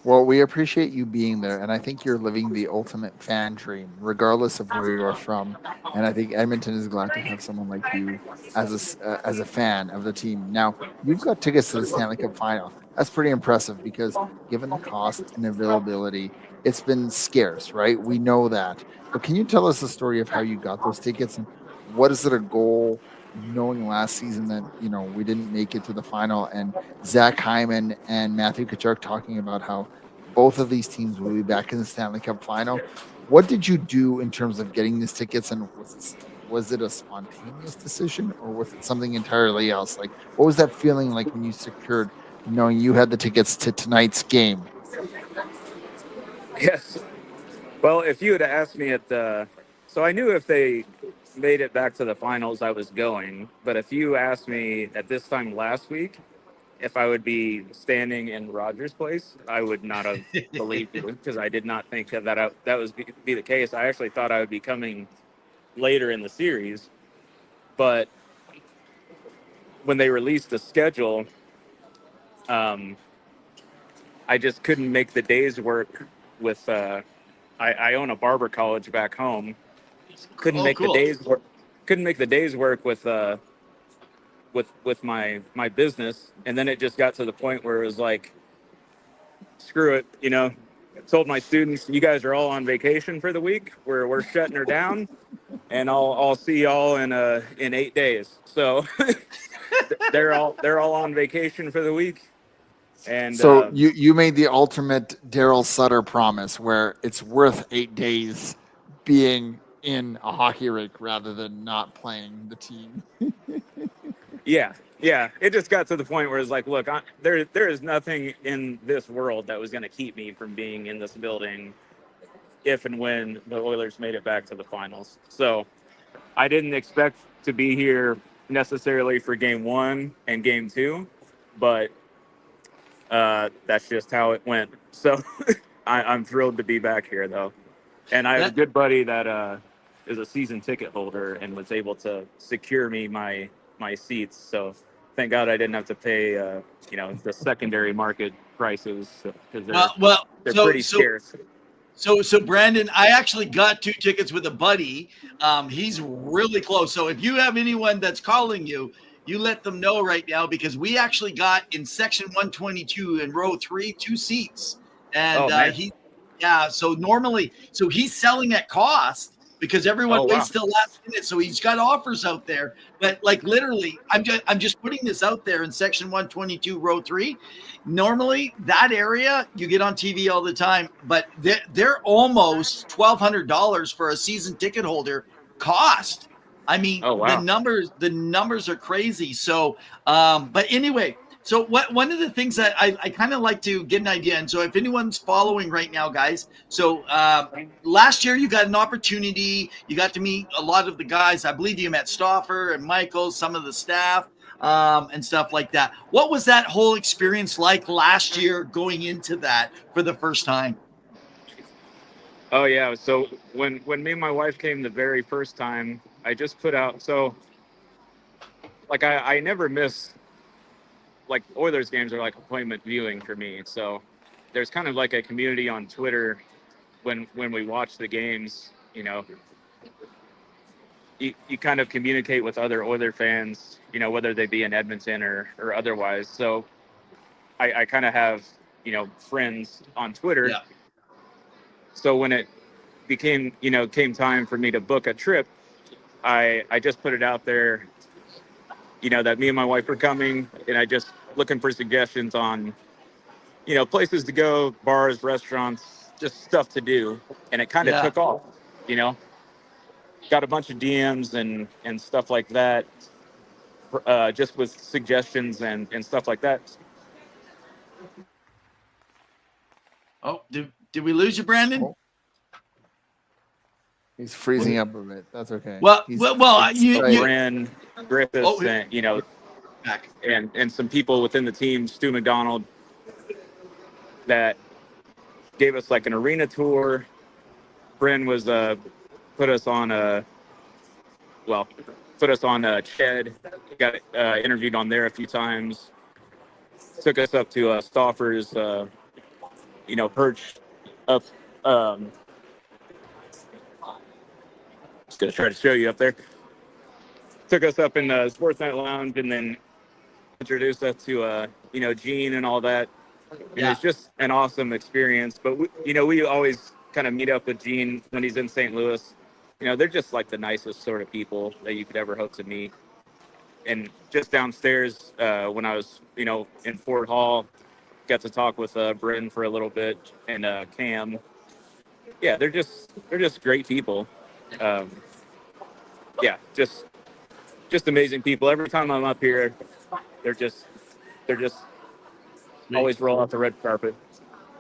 Well, we appreciate you being there, and I think you're living the ultimate fan dream, regardless of where you're from. And I think Edmonton is glad to have someone like you as a fan of the team. Now, you've got tickets to the Stanley Cup Final. That's pretty impressive because, given the cost and availability, it's been scarce, right? We know that. But can you tell us the story of how you got those tickets, and what is it a goal? Knowing last season that we didn't make it to the final, and Zach Hyman and Matthew Tkachuk talking about how both of these teams will be back in the Stanley Cup final. What did you do in terms of getting these tickets, and was it a spontaneous decision, or was it something entirely else? Like, what was that feeling like when you secured, knowing you had the tickets to tonight's game? Yes. Well, if you had asked me so I knew if they made it back to the finals, I was going. But if you asked me at this time last week if I would be standing in Rogers Place, I would not have believed you, because I did not think that was be the case. I actually thought I would be coming later in the series. But when they released the schedule, I just couldn't make the days work with I own a barber college back home. Couldn't make the days work. Couldn't make the days work with my business, and then it just got to the point where it was like, screw it. Told my students, you guys are all on vacation for the week. We're shutting her down, and I'll see y'all in 8 days. So they're all on vacation for the week. And so you made the ultimate Daryl Sutter promise, where it's worth 8 days being in a hockey rink rather than not playing the team. Yeah. It just got to the point where it's like, look, there is nothing in this world that was going to keep me from being in this building if and when the Oilers made it back to the finals. So I didn't expect to be here necessarily for game 1 and game 2, but that's just how it went. So I'm thrilled to be back here, though. And I have a good buddy that is a season ticket holder and was able to secure me my seats. So thank God I didn't have to pay, the secondary market prices, because they're pretty scarce. So Brandon, I actually got 2 tickets with a buddy. He's really close. So if you have anyone that's calling you, you let them know right now, because we actually got in section 122 in row 3 2 seats, and so normally, so he's selling at cost because everyone waits till last minute. So he's got offers out there, but like literally, I'm just putting this out there in section 122 row 3. Normally that area you get on TV all the time, but they're almost $1,200 for a season ticket holder cost. I mean, the numbers are crazy. So, but anyway, so one of the things that I kind of like to get an idea. And so if anyone's following right now, guys, so last year you got an opportunity, you got to meet a lot of the guys. I believe you met Stauffer and Michael, some of the staff, and stuff like that. What was that whole experience like last year going into that for the first time? Oh yeah. So when me and my wife came the very first time, I just put out, so like I never miss, like Oilers games are like appointment viewing for me. So there's kind of like a community on Twitter when we watch the games, you know, you kind of communicate with other Oiler fans, you know, whether they be in Edmonton or otherwise. So I kind of have, you know, friends on Twitter. Yeah. So when it came time for me to book a trip, I just put it out there, you know, that me and my wife were coming, and I just looking for suggestions on, you know, places to go, bars, restaurants, just stuff to do. And it kind of took off, you know, got a bunch of DMs and stuff like that, just with suggestions and stuff like that. Oh, did we lose you, Brandon? Oh. He's freezing up a bit. That's okay. Well, you Brand, Griffiths, and, you know, and some people within the team, Stu McDonald, that gave us like an arena tour. Bryn was put us on Ched. Got interviewed on there a few times. Took us up to Stauffer's, you know, perch up. Just gonna try to show you up there. Took us up in the Sports Night Lounge, and then introduced us to you know, Gene and all that. And it's just an awesome experience. But we always kind of meet up with Gene when he's in St. Louis. You know, they're just like the nicest sort of people that you could ever hope to meet. And just downstairs, when I was, you know, in Fort Hall, got to talk with Bryn for a little bit, and Cam. Yeah, they're just great people. Yeah, just amazing people. Every time I'm up here, they're just always roll out the red carpet.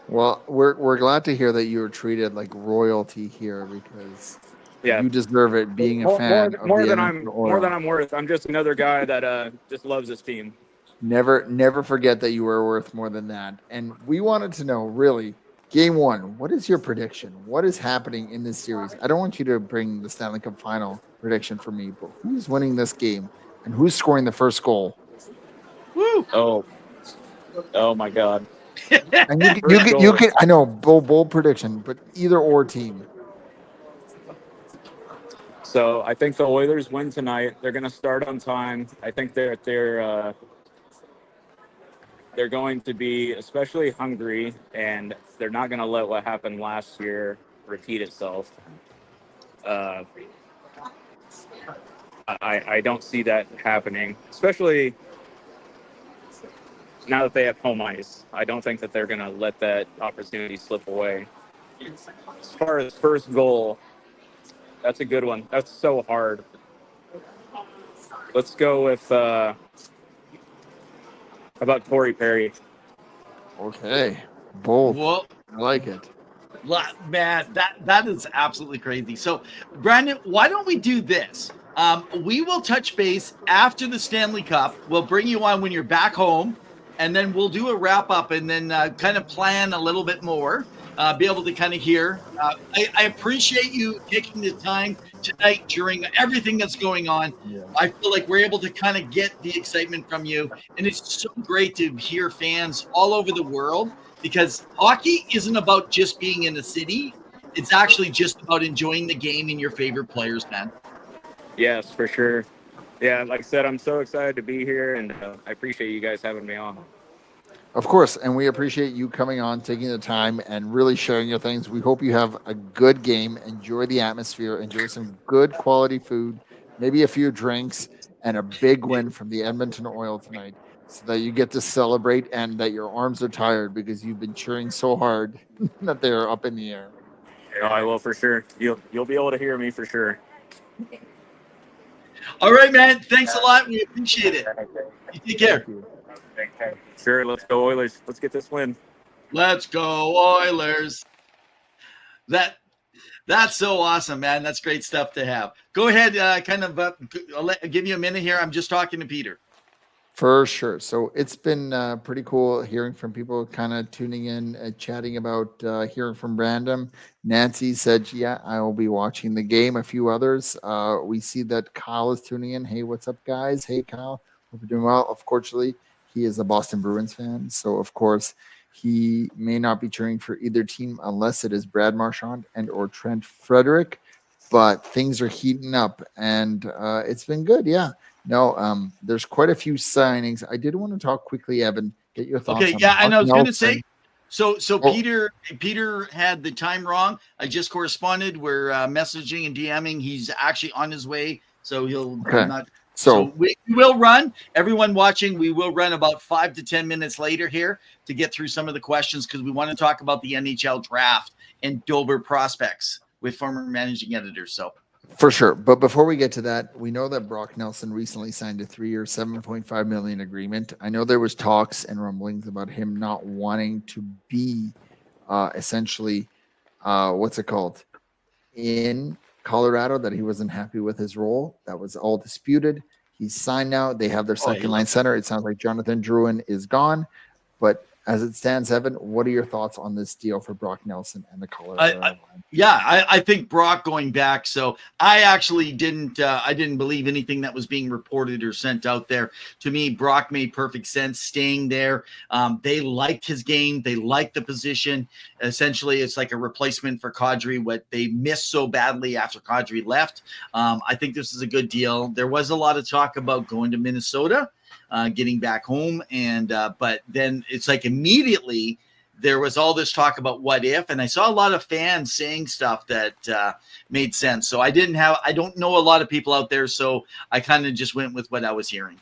Well, we're glad to hear that you were treated like royalty here, because you deserve it. Being a fan, more than I'm worth. I'm just another guy that just loves his team. Never forget that you were worth more than that. And we wanted to know, really, Game 1, what is your prediction? What is happening in this series? I don't want you to bring the Stanley Cup final prediction for me, but who's winning this game and who's scoring the first goal? Woo! Oh my God! And you can. I know, bold prediction, but either or team. So I think the Oilers win tonight. They're going to start on time. I think they're going to be especially hungry, and they're not going to let what happened last year repeat itself. I don't see that happening, especially now that they have home ice. I don't think that they're going to let that opportunity slip away. As far as first goal, that's a good one. That's so hard. Let's go with how about Corey Perry? Okay, bold. Well, I like it. Man, that is absolutely crazy. So, Brandon, why don't we do this? We will touch base after the Stanley Cup. We'll bring you on when you're back home, and then we'll do a wrap up, and then kind of plan a little bit more. Be able to kind of hear. I appreciate you taking the time tonight during everything that's going on. Yeah. I feel like we're able to kind of get the excitement from you, and it's so great to hear fans all over the world, because hockey isn't about just being in the city. it's actually just about enjoying the game and your favorite players, man. Yes, for sure. Yeah, like I said, I'm so excited to be here, and I appreciate you guys having me on. Of course, and we appreciate you coming on, taking the time, and really sharing your things. We hope you have a good game, enjoy the atmosphere, enjoy some good quality food, maybe a few drinks, and a big win from the Edmonton Oil tonight, so that you get to celebrate and that your arms are tired because you've been cheering so hard that they're up in the air. You know, I will for sure. You'll be able to hear me for sure. All right, man. Thanks a lot. We appreciate it. You take care. Thank you. Sure, let's go Oilers. Let's get this win. Let's go Oilers. That's so awesome, man. That's great stuff to have. Go ahead. I'll give you a minute here. I'm just talking to Peter. For sure. So it's been pretty cool hearing from people kind of tuning in, chatting about hearing from random. Nancy said, yeah, I will be watching the game. A few others. We see that Kyle is tuning in. Hey, what's up, guys? Hey, Kyle. Hope you're doing well. Unfortunately, he is a Boston Bruins fan. So, of course, he may not be cheering for either team unless it is Brad Marchand and or Trent Frederick. But things are heating up, and it's been good. Yeah. No, there's quite a few signings. I did want to talk quickly, Evan. Get your thoughts. Okay, on yeah, and I was going to Nelson. say, so Peter had the time wrong. I just corresponded. We're messaging and DMing. He's actually on his way, so he'll Okay. not. So we will run. Everyone watching, we will run about 5 to 10 minutes later here to get through some of the questions because we want to talk about the NHL draft and Dover prospects with former managing editors. So. for sure. But before we get to that, we know that Brock Nelson recently signed a 3-year, $7.5 million agreement. I know there was talks and rumblings about him not wanting to be essentially, what's it called, in Colorado, that he wasn't happy with his role. That was all disputed. He's signed now. They have their second line center. It sounds like Jonathan Drouin is gone. But as it stands, Evan, what are your thoughts on this deal for Brock Nelson and the Colorado line? I think Brock going back. So I actually didn't believe anything that was being reported or sent out there. To me, Brock made perfect sense staying there. They liked his game. They liked the position. Essentially, it's like a replacement for Kadri, what they missed so badly after Kadri left. I think this is a good deal. There was a lot of talk about going to Minnesota, getting back home. But then it's like immediately there was all this talk about what if, and I saw a lot of fans saying stuff that made sense. So I don't know a lot of people out there. So I kind of just went with what I was hearing.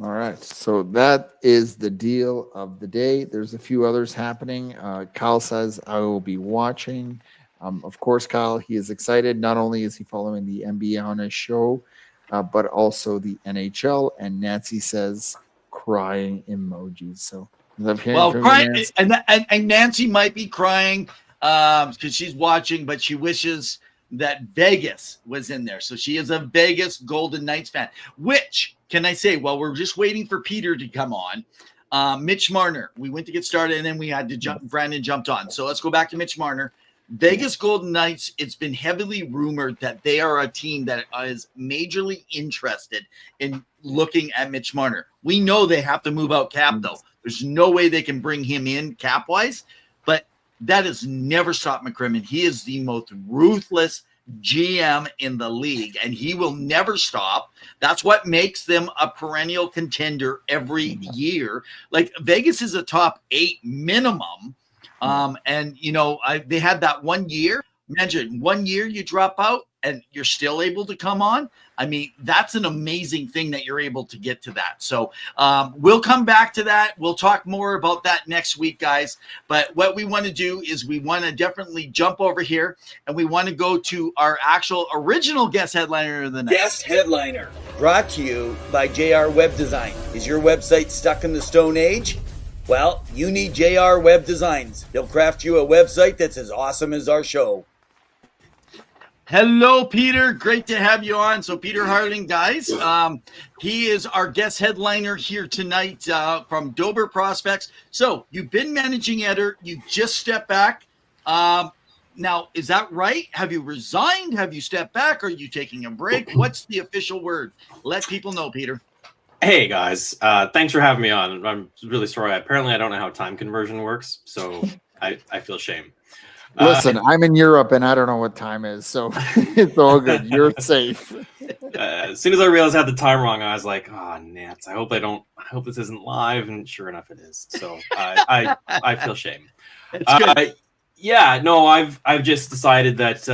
All right. So that is the deal of the day. There's a few others happening. Kyle says, I will be watching. Of course, Kyle, he is excited. Not only is he following the NBA on his show, but also the NHL. And Nancy says, crying emojis. So crying, and Nancy might be crying because she's watching, but she wishes that Vegas was in there. So she is a Vegas Golden Knights fan, which can I say, well, we're just waiting for Peter to come on. Mitch Marner, we went to get started and then we had to jump. Brandon jumped on. So let's go back to Mitch Marner. Vegas Golden Knights, it's been heavily rumored that they are a team that is majorly interested in looking at Mitch Marner. We know they have to move out cap, though. There's no way they can bring him in cap-wise, but that has never stopped McCrimmon. He is the most ruthless GM in the league, and he will never stop. That's what makes them a perennial contender every year. Like Vegas is a top 8 minimum. And you know, they had that 1 year. Imagine 1 year you drop out and you're still able to come on. I mean, that's an amazing thing that you're able to get to that. So we'll come back to that. We'll talk more about that next week, guys. But what we want to do is we want to definitely jump over here and we want to go to our actual original guest headliner of the night. Guest headliner, brought to you by JR Web Design. Is your website stuck in the Stone Age? Well, you need JR Web Designs. They'll craft you a website that's as awesome as our show. Hello, Peter. Great to have you on. So Peter Harding, guys, he is our guest headliner here tonight from Dover Prospects. So you've been managing editor. You just stepped back. Now, is that right? Have you resigned? Have you stepped back? Are you taking a break? What's the official word? Let people know, Peter. Hey, guys. Thanks for having me on. I'm really sorry. Apparently, I don't know how time conversion works, so I feel shame. Listen, I'm in Europe and I don't know what time is, so it's all good. You're safe. As soon as I realized I had the time wrong, I was like, "Oh, Nance! I hope this isn't live." And sure enough, it is. So I feel shame. It's good. Yeah, no, I've just decided that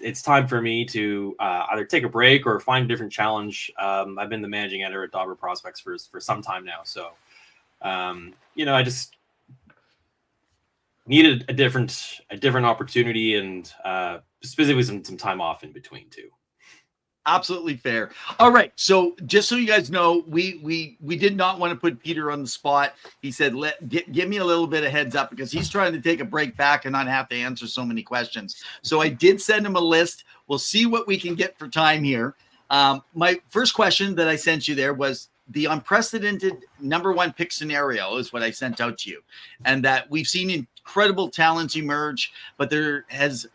it's time for me to either take a break or find a different challenge. I've been the managing editor at Dobber Prospects for some time now, so I just needed a different opportunity and specifically some time off in between too. Absolutely fair. All right. So just so you guys know, we did not want to put Peter on the spot. He said, give me a little bit of heads up because he's trying to take a break back and not have to answer so many questions. So I did send him a list. We'll see what we can get for time here. My first question that I sent you there was the unprecedented #1 pick scenario is what I sent out to you. And that we've seen incredible talents emerge, but has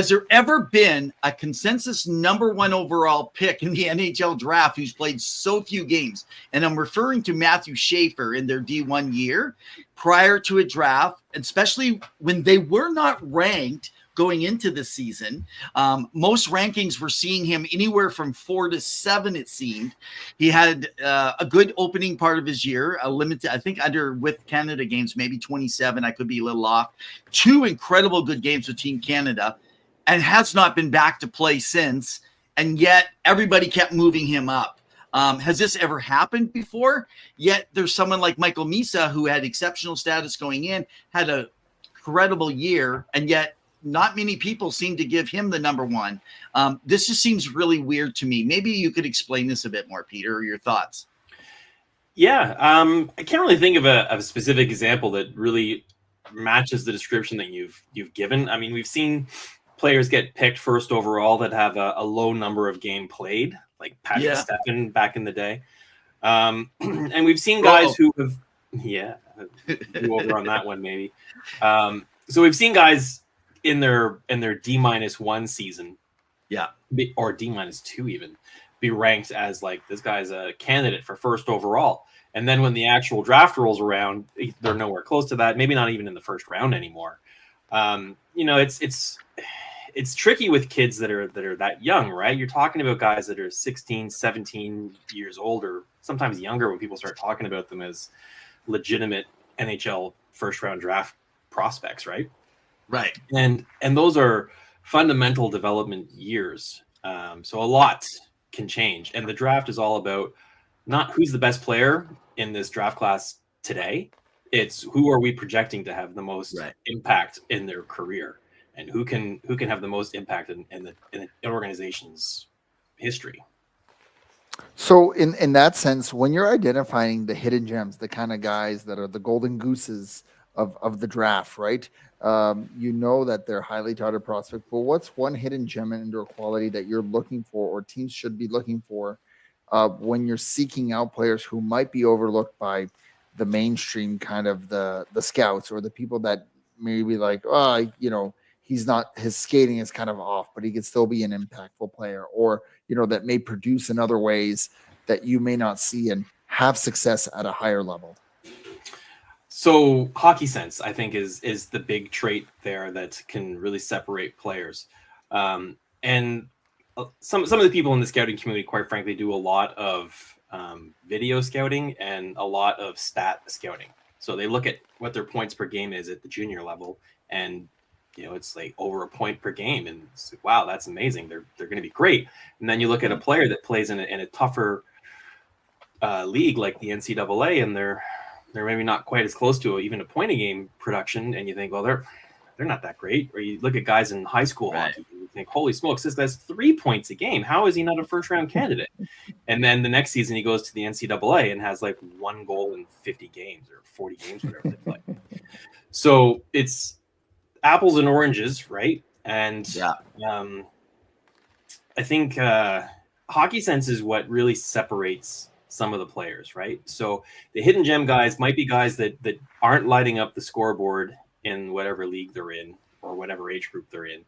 there ever been a consensus #1 overall pick in the NHL draft who's played so few games? And I'm referring to Matthew Schaefer in their D1 year prior to a draft, especially when they were not ranked going into the season. Most rankings were seeing him anywhere from 4 to 7, it seemed. He had a good opening part of his year, a limited, I think with Canada games, maybe 27. I could be a little off. 2 incredible good games with Team Canada. And has not been back to play since, and yet everybody kept moving him up. Has this ever happened before? Yet there's someone like Michael Misa who had exceptional status going in, had a incredible year, and yet not many people seem to give him the #1. This just seems really weird to me. Maybe you could explain this a bit more, Peter, or your thoughts. Yeah, I can't really think of a specific example that really matches the description that you've given. I mean, we've seen players get picked first overall that have a low number of game played, like Patrick Steffen back in the day. And we've seen guys who have, go over on that one maybe. So we've seen guys in their D-1 season, or D-2 even, be ranked as like, this guy's a candidate for first overall. And then when the actual draft rolls around, they're nowhere close to that. Maybe not even in the first round anymore. It's tricky with kids that are that young, right? You're talking about guys that are 16, 17 years old, or sometimes younger when people start talking about them as legitimate NHL first round draft prospects, right? Right. And those are fundamental development years. So a lot can change. And the draft is all about not who's the best player in this draft class today. It's who are we projecting to have the most impact in their career, and who can have the most impact in the organization's history. So in that sense, when you're identifying the hidden gems, the kind of guys that are the golden gooses of the draft, right? That they're highly touted prospect, but what's one hidden gem and indoor quality that you're looking for, or teams should be looking for when you're seeking out players who might be overlooked by the mainstream kind of the scouts, or the people that maybe like, his skating is kind of off, but he could still be an impactful player, or, that may produce in other ways that you may not see and have success at a higher level? So hockey sense, I think, is the big trait there that can really separate players. And some of the people in the scouting community, quite frankly, do a lot of video scouting and a lot of stat scouting. So they look at what their points per game is at the junior level, and it's like over a point per game, and it's like, wow, that's amazing. They're going to be great. And then you look at a player that plays in a tougher league like the NCAA, and they're maybe not quite as close to even a point a game production, and you think, well, they're not that great. Or you look at guys in high school hockey, and you think, holy smokes, this guy's 3 points a game. How is he not a first round candidate? And then the next season he goes to the NCAA and has like 1 goal in 50 games or 40 games, whatever they play. So it's apples and oranges, right? And I think hockey sense is what really separates some of the players, right? So the hidden gem guys might be guys that aren't lighting up the scoreboard in whatever league they're in or whatever age group they're in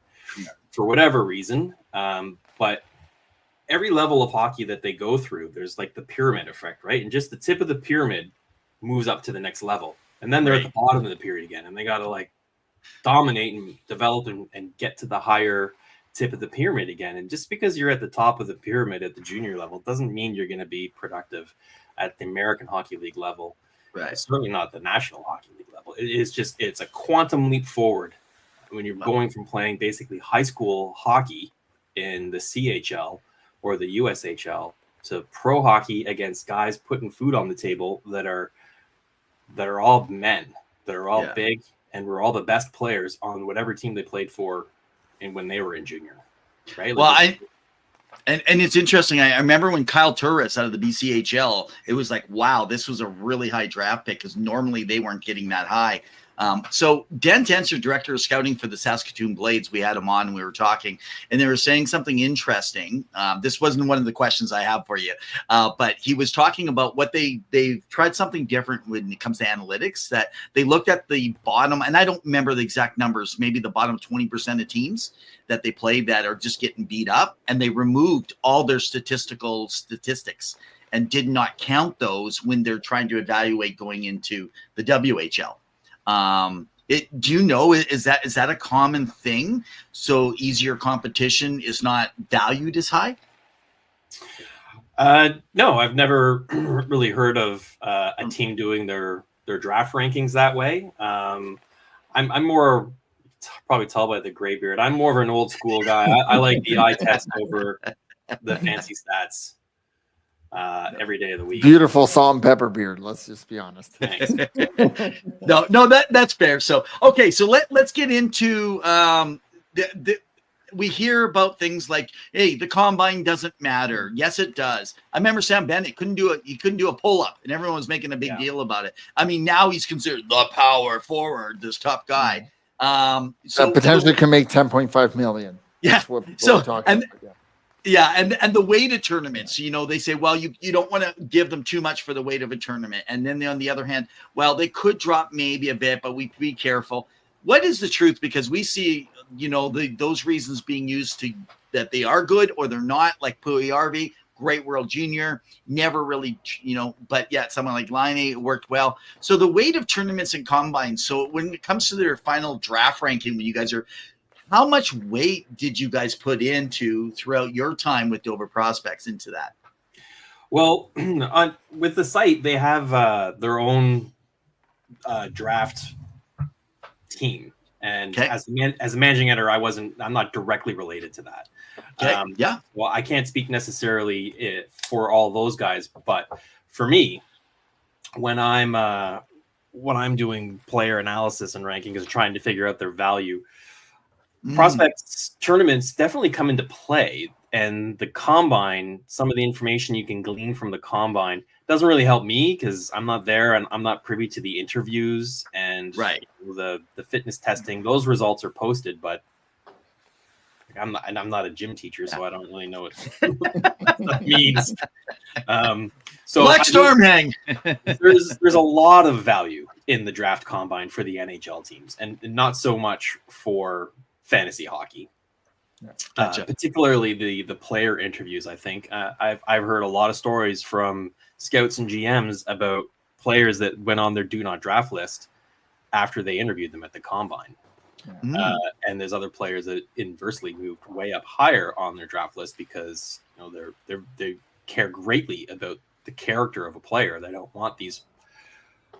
for whatever reason. But every level of hockey that they go through, there's like the pyramid effect, right? And just the tip of the pyramid moves up to the next level. And then they're at the bottom of the pyramid again, and they got to like dominate and develop and get to the higher tip of the pyramid again. And just because you're at the top of the pyramid at the junior level doesn't mean you're going to be productive at the American Hockey League level. Right. Certainly not the National Hockey League level. It's a quantum leap forward when you're going from playing basically high school hockey in the CHL or the USHL to pro hockey against guys putting food on the table that are all men, that are all big, and were all the best players on whatever team they played for and when they were in junior, right? Well, and it's interesting. I remember when Kyle Turris out of the BCHL, it was like, wow, this was a really high draft pick because normally they weren't getting that high. So Dan Tenser, director of scouting for the Saskatoon Blades, we had him on and we were talking, and they were saying something interesting. This wasn't one of the questions I have for you, but he was talking about what they've tried something different when it comes to analytics, that they looked at the bottom, and I don't remember the exact numbers, maybe the bottom 20% of teams that they played that are just getting beat up, and they removed all their statistics and did not count those when they're trying to evaluate going into the WHL. Do you know, is that a common thing? So easier competition is not valued as high? No, I've never really heard of a team doing their draft rankings that way. I'm more, probably tell by the gray beard, I'm more of an old school guy. I like the eye test over the fancy stats every day of the week. Beautiful salt and pepper beard. Let's just be honest. No, that's fair. So, okay. So let's get into, we hear about things like, hey, the combine doesn't matter. Yes, it does. I remember Sam Bennett couldn't do a pull-up, and everyone was making a big deal about it. I mean, now he's considered the power forward, this tough guy. So potentially can make 10.5 million. Yeah. That's what we're talking about. Yeah, and the weight of tournaments, they say, well, you don't want to give them too much for the weight of a tournament. And then on the other hand, well, they could drop maybe a bit, but we be careful. What is the truth? Because we see, those reasons being used to that they are good or they're not, like Pawel, great World Junior, never really, but yet someone like Laine worked well. So the weight of tournaments and combines. So when it comes to their final draft ranking, when you guys are, how much weight did you guys put into throughout your time with Dover Prospects into that? Well, with the site, they have their own draft team, and as a managing editor, I'm not directly related to that. Yeah. Well, I can't speak necessarily for all those guys, but for me, when I'm doing player analysis and rankings and trying to figure out their value, prospects tournaments definitely come into play, and the combine, some of the information you can glean from the combine doesn't really help me because I'm not there and I'm not privy to the interviews and the fitness testing. Those results are posted, but I'm not a gym teacher, so I don't really know what that means. So Black Storm hang. there's a lot of value in the draft combine for the NHL teams, and not so much for fantasy hockey. Gotcha. Particularly the player interviews. I think I've heard a lot of stories from scouts and GMs about players that went on their do not draft list after they interviewed them at the combine. And there's other players that inversely moved way up higher on their draft list because they care greatly about the character of a player. They don't want these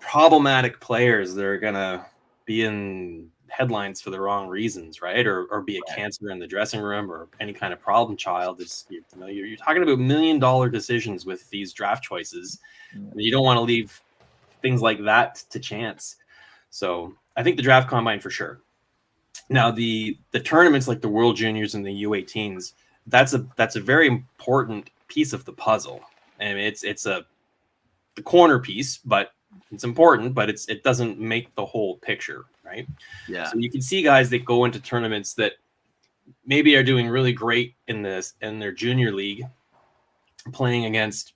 problematic players that are gonna be in headlines for the wrong reasons, right? Or be a cancer in the dressing room or any kind of problem child. You're talking about $1 million decisions with these draft choices. And you don't want to leave things like that to chance. So I think the draft combine for sure. Now the tournaments like the World Juniors and the U18s, that's a very important piece of the puzzle. And it's the corner piece, but it's important, but it doesn't make the whole picture, right? Yeah. So you can see guys that go into tournaments that maybe are doing really great in their junior league, playing against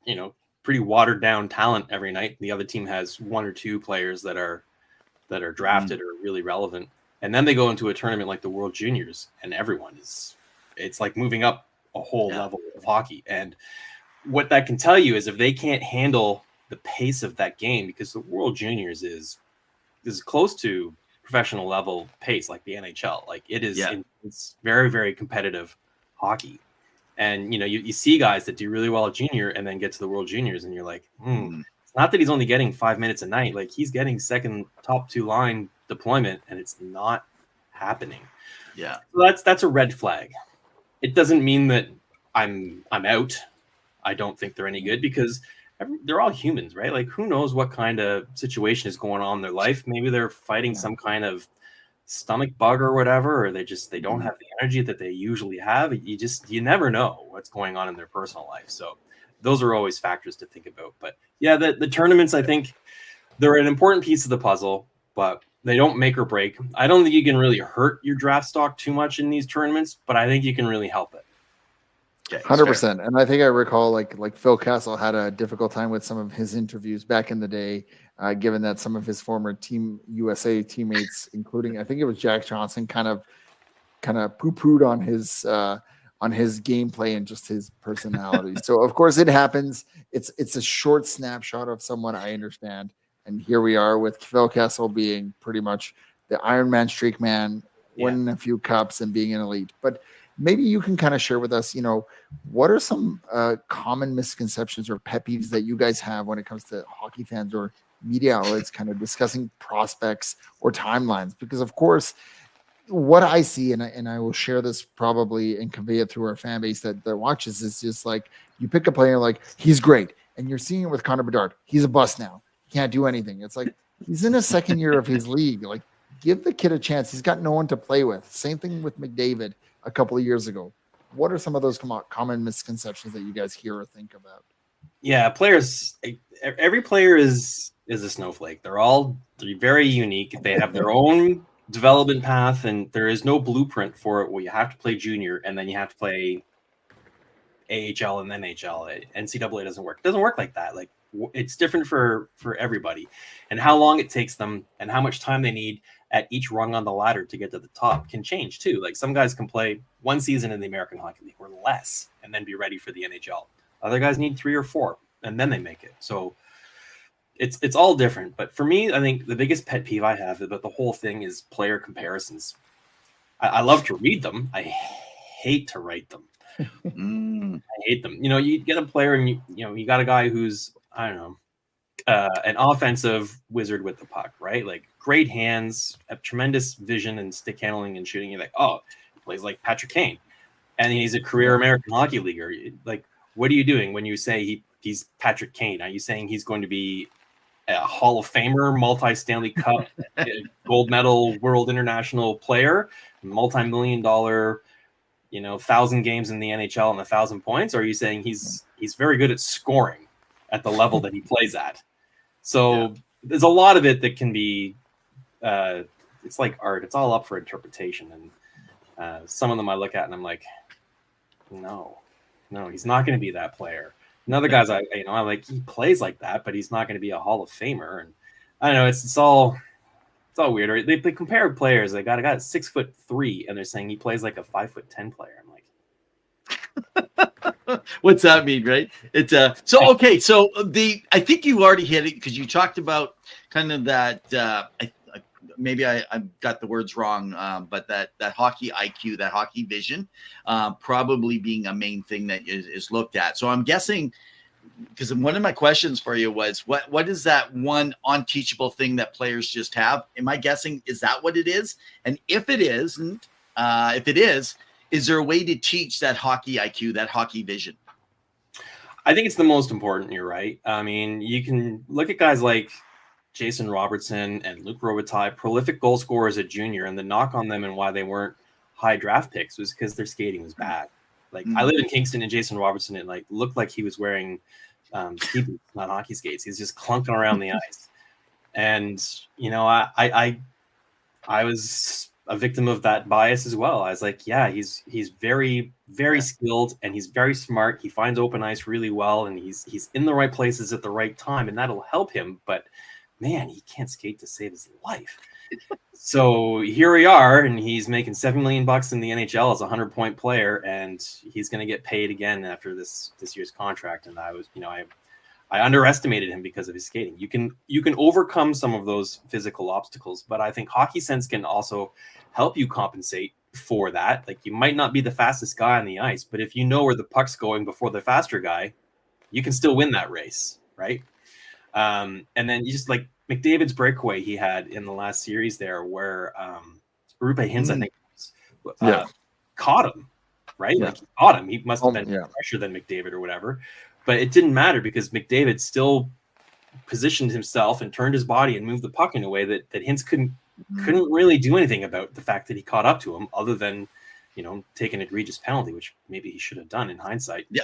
pretty watered down talent every night. The other team has one or two players that are drafted or really relevant, and then they go into a tournament like the World Juniors, and it's like moving up a whole level of hockey. And what that can tell you is if they can't handle the pace of that game, because the World Juniors is close to professional level pace like the NHL. Like it is, Yeah. it's very, very competitive hockey. And, you know, you see guys that do really well at junior and then get to the World Juniors and you're like, it's not that he's only getting 5 minutes a night. Like he's getting second top 2 line deployment and it's not happening. Yeah. So that's a red flag. It doesn't mean that I'm out. I don't think they're any good because they're all humans, right? Like who knows what kind of situation is going on in their life. Maybe they're fighting some kind of stomach bug or whatever, or they don't have the energy that they usually have. You never know what's going on in their personal life. So those are always factors to think about. But yeah, the tournaments, I think they're an important piece of the puzzle, but they don't make or break. I don't think you can really hurt your draft stock too much in these tournaments, but I think you can really help it. 100%. And I think I recall like Phil Castle had a difficult time with some of his interviews back in the day, given that some of his former Team USA teammates, including I think it was Jack Johnson, kind of poo-pooed on his gameplay and just his personality. So of course it happens. It's a short snapshot of someone, I understand. And here we are with Phil Castle being pretty much the Iron Man streak man, winning a few cups and being an elite. But maybe you can kind of share with us, you know, what are some common misconceptions or pet peeves that you guys have when it comes to hockey fans or media outlets kind of discussing prospects or timelines? Because of course, what I see, and I will share this probably and convey it through our fan base that watches, is just like you pick a player like he's great, and you're seeing it with Connor Bedard. He's a bust now. He can't do anything. It's like he's in his second year of his league. Like give the kid a chance. He's got no one to play with. Same thing with McDavid a couple of years ago. What are some of those common misconceptions that you guys hear or think about? Yeah, every player is a snowflake. They're very unique. They have their own development path, and there is no blueprint for it where you have to play junior and then you have to play AHL and then NHL. NCAA doesn't work. It doesn't work like that. Like it's different for everybody, and how long it takes them and how much time they need at each rung on the ladder to get to the top can change too. Like some guys can play 1 season in the American Hockey League or less and then be ready for the NHL. Other guys need 3 or 4 and then they make it. So it's all different. But for me, I think the biggest pet peeve I have about the whole thing is player comparisons. I love to read them. I hate to write them. I hate them. You know, you get a player and you got a guy who's, I don't know, an offensive wizard with the puck, right? Like great hands, a tremendous vision and stick handling and shooting. You're like, oh, he plays like Patrick Kane, and he's a career American Hockey Leaguer. Like, what are you doing when you say he's Patrick Kane? Are you saying he's going to be a Hall of Famer, multi-Stanley Cup, gold medal, world international player, multi-million-dollar, 1,000 games in the NHL and 1,000 points? Or are you saying he's very good at scoring at the level that he plays at? So there's a lot of it that can be, it's like art. It's all up for interpretation. And some of them I look at and I'm like, no, he's not going to be that player. And other guys, I like, he plays like that, but he's not going to be a Hall of Famer. And I don't know, it's all weird. Or they compare players. They got a guy at 6'3", and they're saying he plays like a 5'10" player. I'm like, what's that mean, right? It's so okay. So I think you already hit it because you talked about kind of that. Maybe I got the words wrong, but that hockey IQ, that hockey vision, probably being a main thing that is looked at. So I'm guessing, because one of my questions for you was, what is that one unteachable thing that players just have? Am I guessing, is that what it is? And if it isn't, if it is there a way to teach that hockey IQ, that hockey vision? I think it's the most important. You're right. I mean, you can look at guys like Jason Robertson and Luc Robitaille, prolific goal scorers at junior, and the knock on them and why they weren't high draft picks was because their skating was bad. Like I live in Kingston, and Jason Robertson, it like looked like he was wearing ski boots, not hockey skates. He's just clunking around the ice. And I was a victim of that bias as well. I was like, yeah, he's very, very skilled and he's very smart. He finds open ice really well, and he's in the right places at the right time, and that'll help him. But man, he can't skate to save his life. So here we are, and he's making $7 million in the NHL as a 100-point player, and he's going to get paid again after this year's contract. And I I underestimated him because of his skating. You can overcome some of those physical obstacles, but I think hockey sense can also help you compensate for that. Like, you might not be the fastest guy on the ice, but if you know where the puck's going before the faster guy, you can still win that race, right? And then you just like McDavid's breakaway he had in the last series there, where Rupe Hintz, I think, caught him, right? Yeah. Like, he caught him. He must have been yeah. fresher than McDavid or whatever. But it didn't matter because McDavid still positioned himself and turned his body and moved the puck in a way that Hintz couldn't really do anything about the fact that he caught up to him, other than, you know, take an egregious penalty, which maybe he should have done in hindsight. Yeah.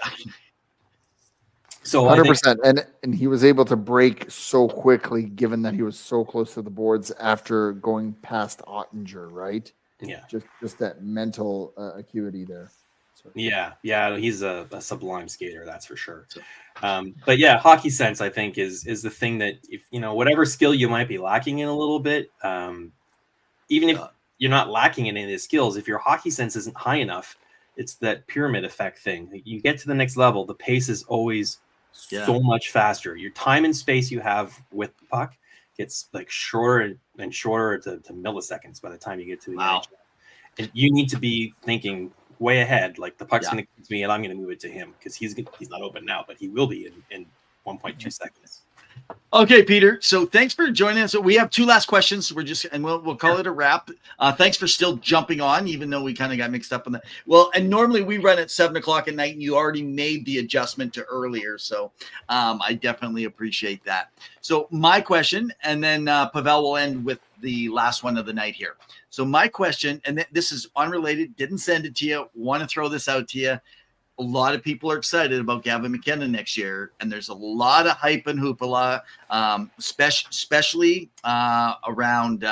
So 100%. And he was able to break so quickly, given that he was so close to the boards after going past Ottinger, right? Yeah. Just that mental acuity there. Yeah, he's a sublime skater, that's for sure. But yeah, hockey sense, I think, is the thing that, if you know, whatever skill you might be lacking in a little bit, even if you're not lacking in any of the skills, if your hockey sense isn't high enough, it's that pyramid effect thing. You get to the next level, the pace is always so much faster. Your time and space you have with the puck gets like shorter and shorter to milliseconds by the time you get to the NHL. And you need to be thinking way ahead, like the puck's going to come to me and I'm going to move it to him, because he's not open now, but he will be in 1.2 seconds. Okay, Peter. So thanks for joining us. So we have two last questions. We'll call it a wrap. Thanks for still jumping on, even though we kind of got mixed up on that. Well, and normally we run at 7:00 at night, and you already made the adjustment to earlier. So I definitely appreciate that. So my question, and then Pavel will end with the last one of the night here. So my question, and this is unrelated, didn't send it to you, want to throw this out to you. A lot of people are excited about Gavin McKenna next year, and there's a lot of hype and hoopla, especially around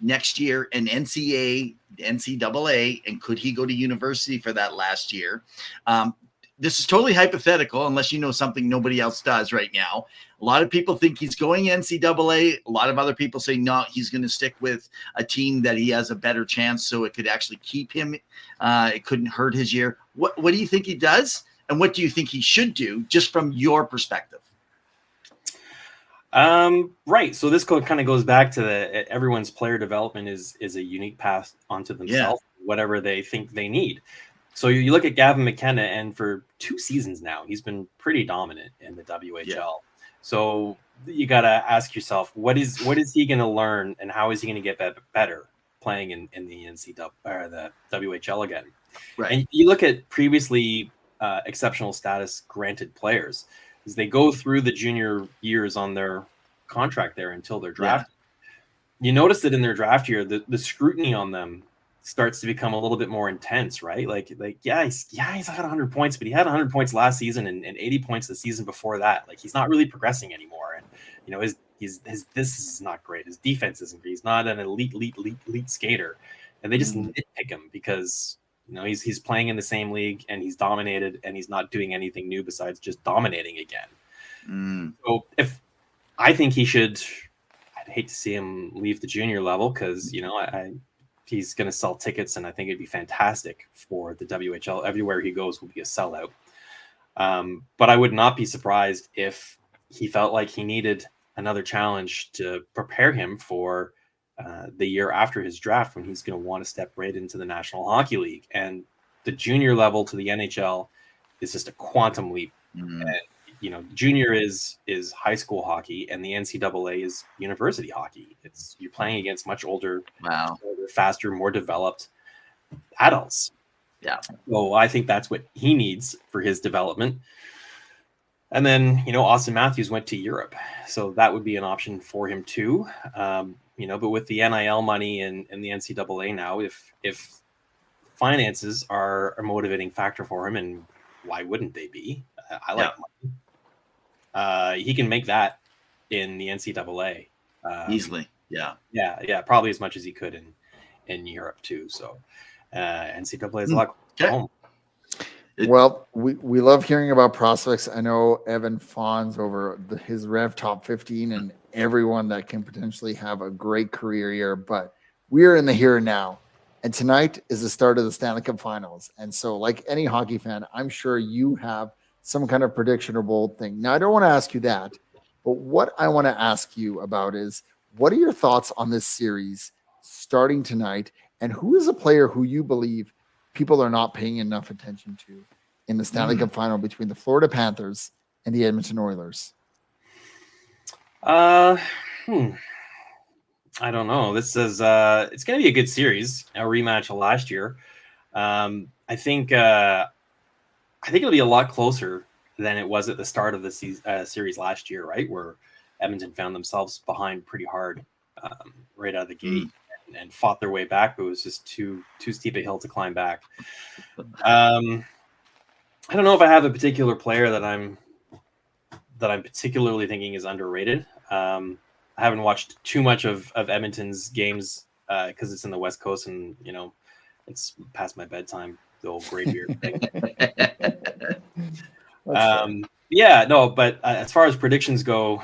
next year and NCAA, and could he go to university for that last year? This is totally hypothetical, unless you know something nobody else does right now. A lot of people think he's going NCAA. A lot of other people say, no, he's going to stick with a team that he has a better chance, so it could actually keep him. It couldn't hurt his year. What do you think he does? And what do you think he should do, just from your perspective? Right. So this kind of goes back to everyone's player development is a unique path onto themselves, whatever they think they need. So you look at Gavin McKenna, and for 2 seasons now, he's been pretty dominant in the WHL. Yeah. So you got to ask yourself, what is he going to learn, and how is he going to get better playing in the NCAA or the WHL again? Right. And you look at previously exceptional status granted players, as they go through the junior years on their contract there until they're drafted. Yeah. You notice that in their draft year, the scrutiny on them starts to become a little bit more intense, right? Like he's got 100 points, but he had 100 points last season and 80 points the season before that. Like, he's not really progressing anymore, and you know his this is not great. His defense isn't great. He's not an elite skater, and they just nitpick him because you know he's playing in the same league and he's dominated, and he's not doing anything new besides just dominating again. So if I think he should, I'd hate to see him leave the junior level, because you know he's going to sell tickets, and I think it'd be fantastic for the WHL. Everywhere he goes will be a sellout. But I would not be surprised if he felt like he needed another challenge to prepare him for the year after his draft, when he's going to want to step right into the National Hockey League. And the junior level to the NHL is just a quantum leap. And, you know, junior is high school hockey, and the NCAA is university hockey. You're playing against much older, faster, more developed adults. Yeah. So I think that's what he needs for his development. And then, you know, Austin Matthews went to Europe, so that would be an option for him too. You know, but with the NIL money and the NCAA now, if finances are a motivating factor for him, and why wouldn't they be? I like money. He can make that in the NCAA easily. Yeah, probably as much as he could in Europe too. So NCAA is a lot. Okay. Well, we love hearing about prospects. I know Evan fawns over his Rev Top 15 and everyone that can potentially have a great career year, but we are in the here and now. And tonight is the start of the Stanley Cup Finals. And so, like any hockey fan, I'm sure you have some kind of prediction or bold thing. Now, I don't want to ask you that, but what I want to ask you about is, what are your thoughts on this series starting tonight, and who is a player who you believe people are not paying enough attention to in the Stanley Cup final between the Florida Panthers and the Edmonton Oilers? I don't know. This is it's going to be a good series, a rematch of last year. I think it'll be a lot closer than it was at the start of the series last year, right? Where Edmonton found themselves behind pretty hard right out of the gate and fought their way back. But it was just too steep a hill to climb back. I don't know if I have a particular player that I'm particularly thinking is underrated. I haven't watched too much of Edmonton's games because it's in the West Coast and, you know, it's past my bedtime, the old gray beard thing. Yeah, no, but as far as predictions go,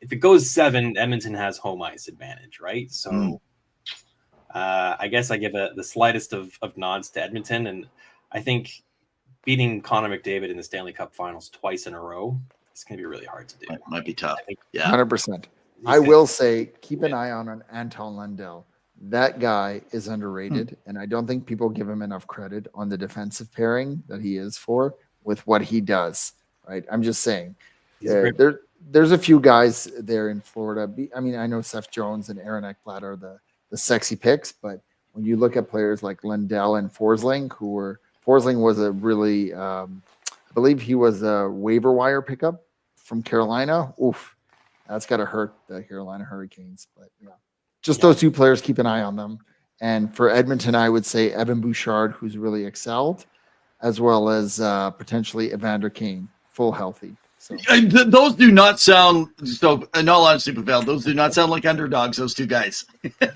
if it goes 7, Edmonton has home ice advantage, right? So I guess I give the slightest of nods to Edmonton, and I think beating Connor McDavid in the Stanley Cup Finals twice in a row, it's going to be really hard to do. Might be tough. Yeah, 100%. I will say, keep an eye on Anton Lundell. That guy is underrated, and I don't think people give him enough credit on the defensive pairing that he is for with what he does. Right? I'm just saying, there's a few guys there in Florida. I mean, I know Seth Jones and Aaron Ekblad are the sexy picks, but when you look at players like Lundell and Forsling, Forsling was a really, I believe he was a waiver wire pickup from Carolina. Oof, that's got to hurt the Carolina Hurricanes. But yeah, just those two players, keep an eye on them. And for Edmonton, I would say Evan Bouchard, who's really excelled, as well as potentially Evander Kane, full healthy. So those do not sound, so in all honesty, Pavel, those do not sound like underdogs, those two guys. I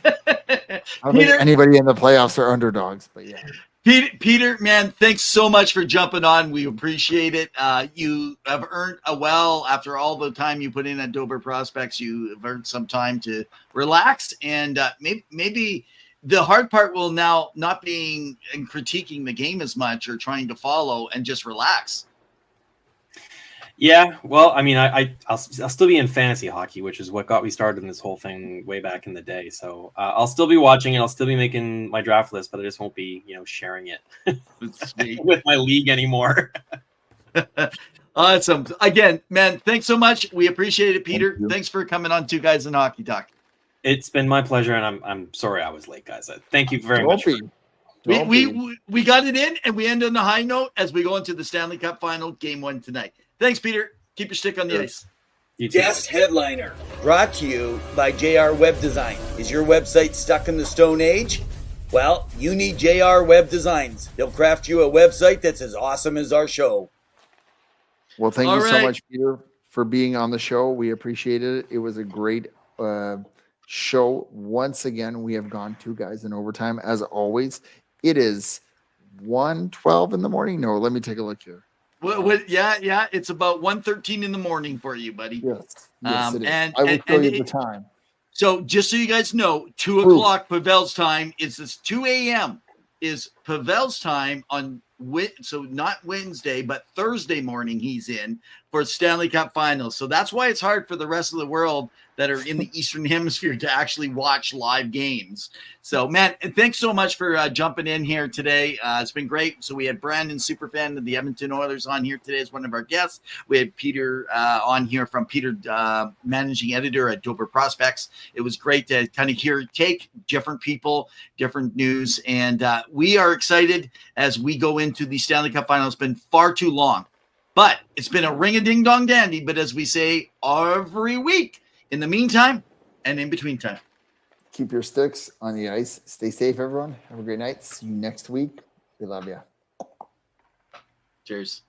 don't think anybody in the playoffs are underdogs, but yeah. Peter, man, thanks so much for jumping on. We appreciate it. You have earned after all the time you put in at Dover Prospects, you have earned some time to relax. And maybe the hard part will now not being and critiquing the game as much or trying to follow and just relax. Yeah, well, I mean, I'll still be in fantasy hockey, which is what got me started in this whole thing way back in the day. So I'll still be watching it. I'll still be making my draft list, but I just won't be, sharing it with my league anymore. Awesome. Again, man, thanks so much. We appreciate it, Peter. Thanks for coming on Two Guys in Hockey Talk. It's been my pleasure, and I'm sorry I was late, guys. Thank you very much. We got it in, and we end on a high note as we go into the Stanley Cup Final, Game 1 tonight. Thanks, Peter. Keep your stick on the ice. Guest headliner, brought to you by JR Web Design. Is your website stuck in the Stone Age? Well, you need JR Web Designs. They'll craft you a website that's as awesome as our show. Well, thank you so much, Peter, for being on the show. We appreciate it. It was a great show. Once again, we have gone 2 guys in overtime. As always, it is 1:12 in the morning. No, let me take a look here. Yeah. It's about 1:13 in the morning for you, buddy. Yes, it is. And I will show you the time. So just so you guys know, 2 o'clock Pavel's time is this 2 a.m. is Pavel's time on so not Wednesday, but Thursday morning he's in for Stanley Cup Finals. So that's why it's hard for the rest of the world that are in the Eastern Hemisphere to actually watch live games. So, man, thanks so much for jumping in here today. It's been great. So we had Brandon, superfan of the Edmonton Oilers, on here today as one of our guests. We had Peter on here from Peter, managing editor at Dover Prospects. It was great to kind of take different people, different news. And we are excited as we go into the Stanley Cup Final. It's been far too long, but it's been a ring-a-ding-dong dandy. But as we say every week, in the meantime and in between time, keep your sticks on the ice. Stay safe, everyone. Have a great night. See you next week. We love you. Cheers.